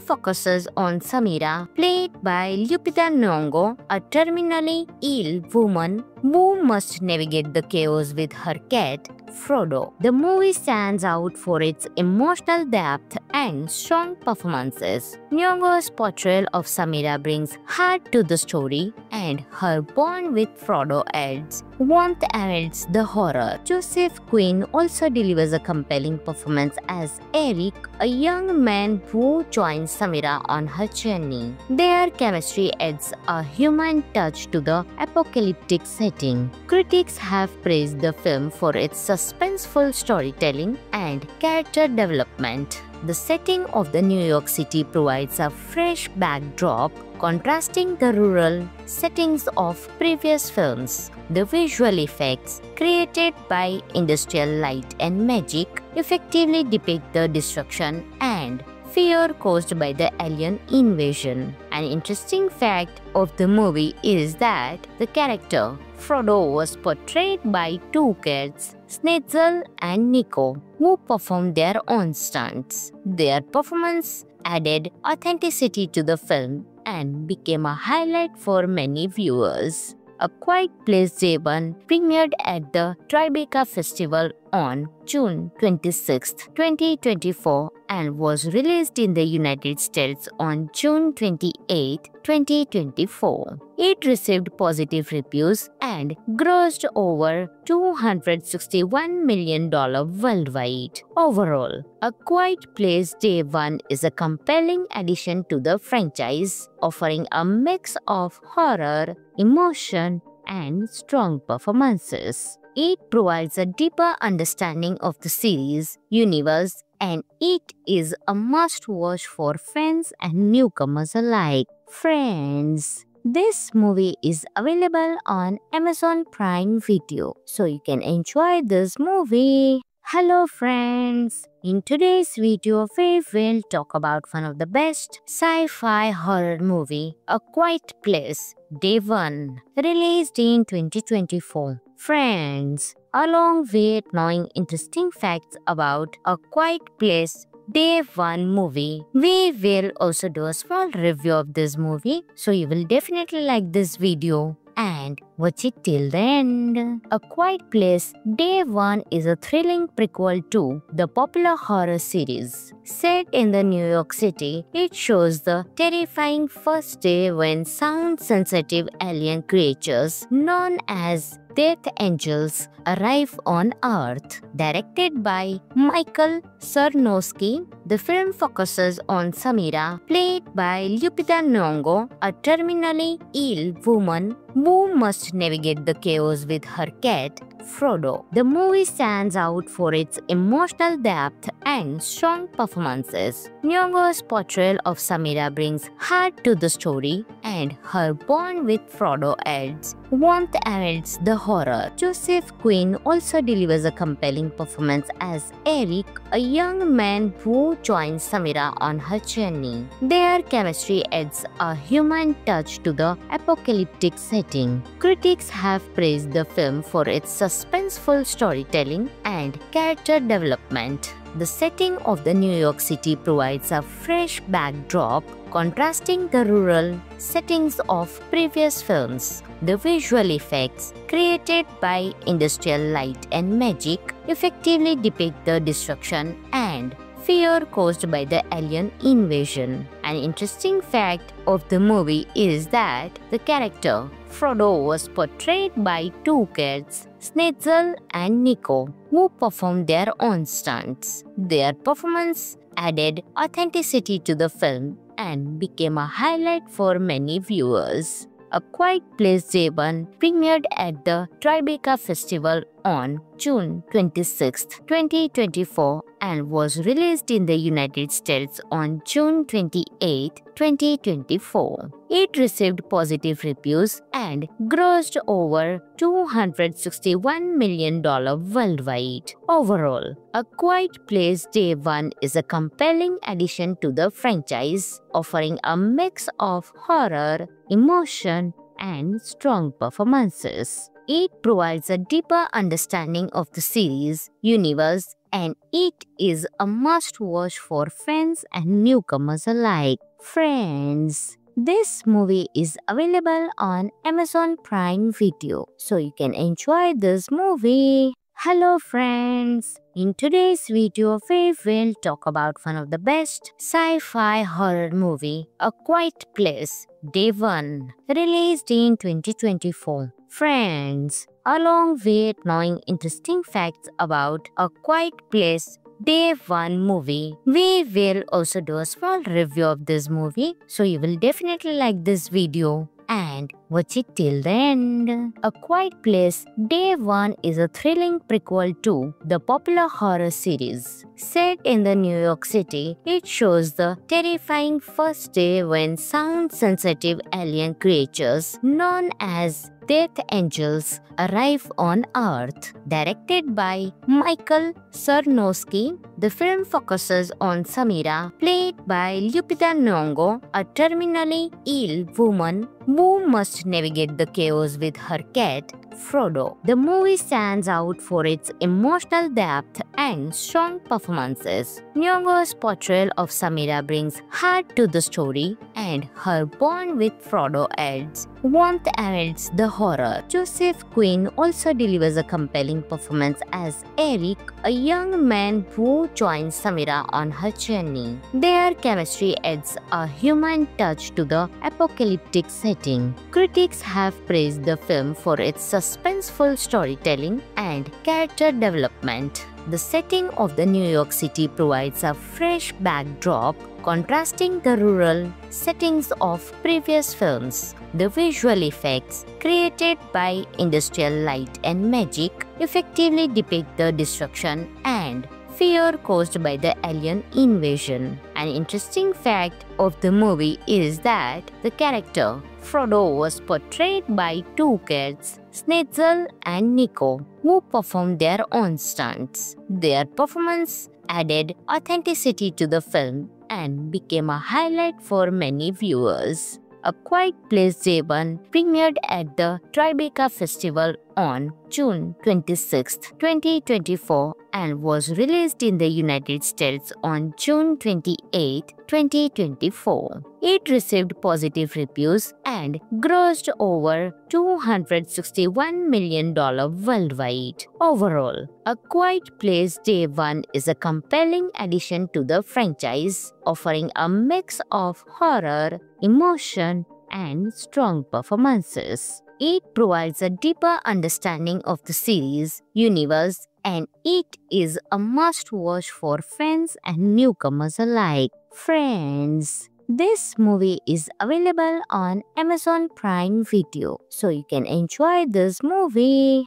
[SPEAKER 1] focuses on Samira, played by Lupita Nyong'o, a terminally ill woman who must navigate the chaos with her cat, Frodo. The movie stands out for its emotional depth and strong performances. Nyong'o's portrayal of Samira brings heart to the story, and her bond with Frodo adds warmth amidst the horror. Joseph Quinn also delivers a compelling performance as Eric, a young man who joins Samira on her journey. Their chemistry adds a human touch to the apocalyptic setting. Critics have praised the film for its suspenseful storytelling and character development. The setting of the New York City provides a fresh backdrop, contrasting the rural settings of previous films. The visual effects created by industrial light and magic effectively depict the destruction and fear caused by the alien invasion. An interesting fact of the movie is that the character Frodo was portrayed by two cats, Snitzel and Nico, who performed their own stunts. Their performance added authenticity to the film and became a highlight for many viewers. A Quiet Place Day 1 premiered at the Tribeca Festival on June 26, 2024 and was released in the United States on June 28, 2024. It received positive reviews and grossed over $261 million worldwide. Overall, A Quiet Place Day 1 is a compelling addition to the franchise, offering a mix of horror, emotion, and strong performances. It provides a deeper understanding of the series universe, and it is a must-watch for fans and newcomers alike. Friends, this movie is available on Amazon Prime Video, so you can enjoy this movie. Hello friends! In today's video, we will talk about one of the best sci-fi horror movie, A Quiet Place, Day 1, released in 2024. Friends, along with knowing interesting facts about A Quiet Place, Day 1 movie, we will also do a small review of this movie, so you will definitely like this video and watch it till the end. A Quiet Place Day 1 is a thrilling prequel to the popular horror series. Set in the New York City, it shows the terrifying first day when sound-sensitive alien creatures known as Death Angels arrive on Earth. Directed by Michael Sarnowski, the film focuses on Samira, played by Lupita Nyong'o, a terminally ill woman who must navigate the chaos with her cat, Frodo. The movie stands out for its emotional depth and strong performances. Nyong'o's portrayal of Samira brings heart to the story, and her bond with Frodo adds warmth amidst the horror. Joseph Quinn also delivers a compelling performance as Eric, a young man who joins Samira on her journey. Their chemistry adds a human touch to the apocalyptic setting. Critics have praised the film for its suspenseful storytelling and character development. The setting of the New York City provides a fresh backdrop, contrasting the rural settings of previous films. The visual effects created by industrial light and magic effectively depict the destruction and fear caused by the alien invasion. An interesting fact of the movie is that the character Frodo was portrayed by two cats, Snetzel and Nico, who performed their own stunts. Their performance added authenticity to the film and became a highlight for many viewers. A Quiet Place Day 1 premiered at the Tribeca Festival on June 26, 2024 and was released in the United States on June 28, 2024. It received positive reviews and grossed over $261 million worldwide. Overall, A Quiet Place Day 1 is a compelling addition to the franchise, offering a mix of horror, emotion, and strong performances. It provides a deeper understanding of the series universe, and it is a must-watch for fans and newcomers alike. Friends, this movie is available on Amazon Prime Video, so you can enjoy this movie. Hello friends! In today's video, we will talk about one of the best sci-fi horror movie, A Quiet Place, Day 1, released in 2024. Friends, along with knowing interesting facts about A Quiet Place, Day 1 movie, we will also do a small review of this movie, so you will definitely like this video and watch it till the end. A Quiet Place Day 1 is a thrilling prequel to the popular horror series. Set in the New York City, it shows the terrifying first day when sound-sensitive alien creatures known as Death Angels arrive on Earth. Directed by Michael Sarnowski, the film focuses on Samira, played by Lupita Nyong'o, a terminally ill woman who must navigate the chaos with her cat, Frodo. The movie stands out for its emotional depth and strong performances. Nyong'o's portrayal of Samira brings heart to the story, and her bond with Frodo adds warmth amidst the horror. Joseph Quinn also delivers a compelling performance as Eric, a young man who joins Samira on her journey. Their chemistry adds a human touch to the apocalyptic setting. Critics have praised the film for its suspenseful storytelling and character development. The setting of the New York City provides a fresh backdrop, contrasting the rural settings of previous films. The visual effects created by industrial light and magic effectively depict the destruction and fear caused by the alien invasion. An interesting fact of the movie is that the character Frodo was portrayed by two kids, Snitzel and Nico, who performed their own stunts. Their performance added authenticity to the film and became a highlight for many viewers. A Quiet Place Day One premiered at the Tribeca Festival on June 26, 2024 and was released in the United States on June 28, 2024. It received positive reviews and grossed over $261 million worldwide. Overall, A Quiet Place Day One is a compelling addition to the franchise, offering a mix of horror, emotion, and strong performances. It provides a deeper understanding of the series universe, and it is a must-watch for fans and newcomers alike. Friends, this movie is available on Amazon Prime Video, so you can enjoy this movie.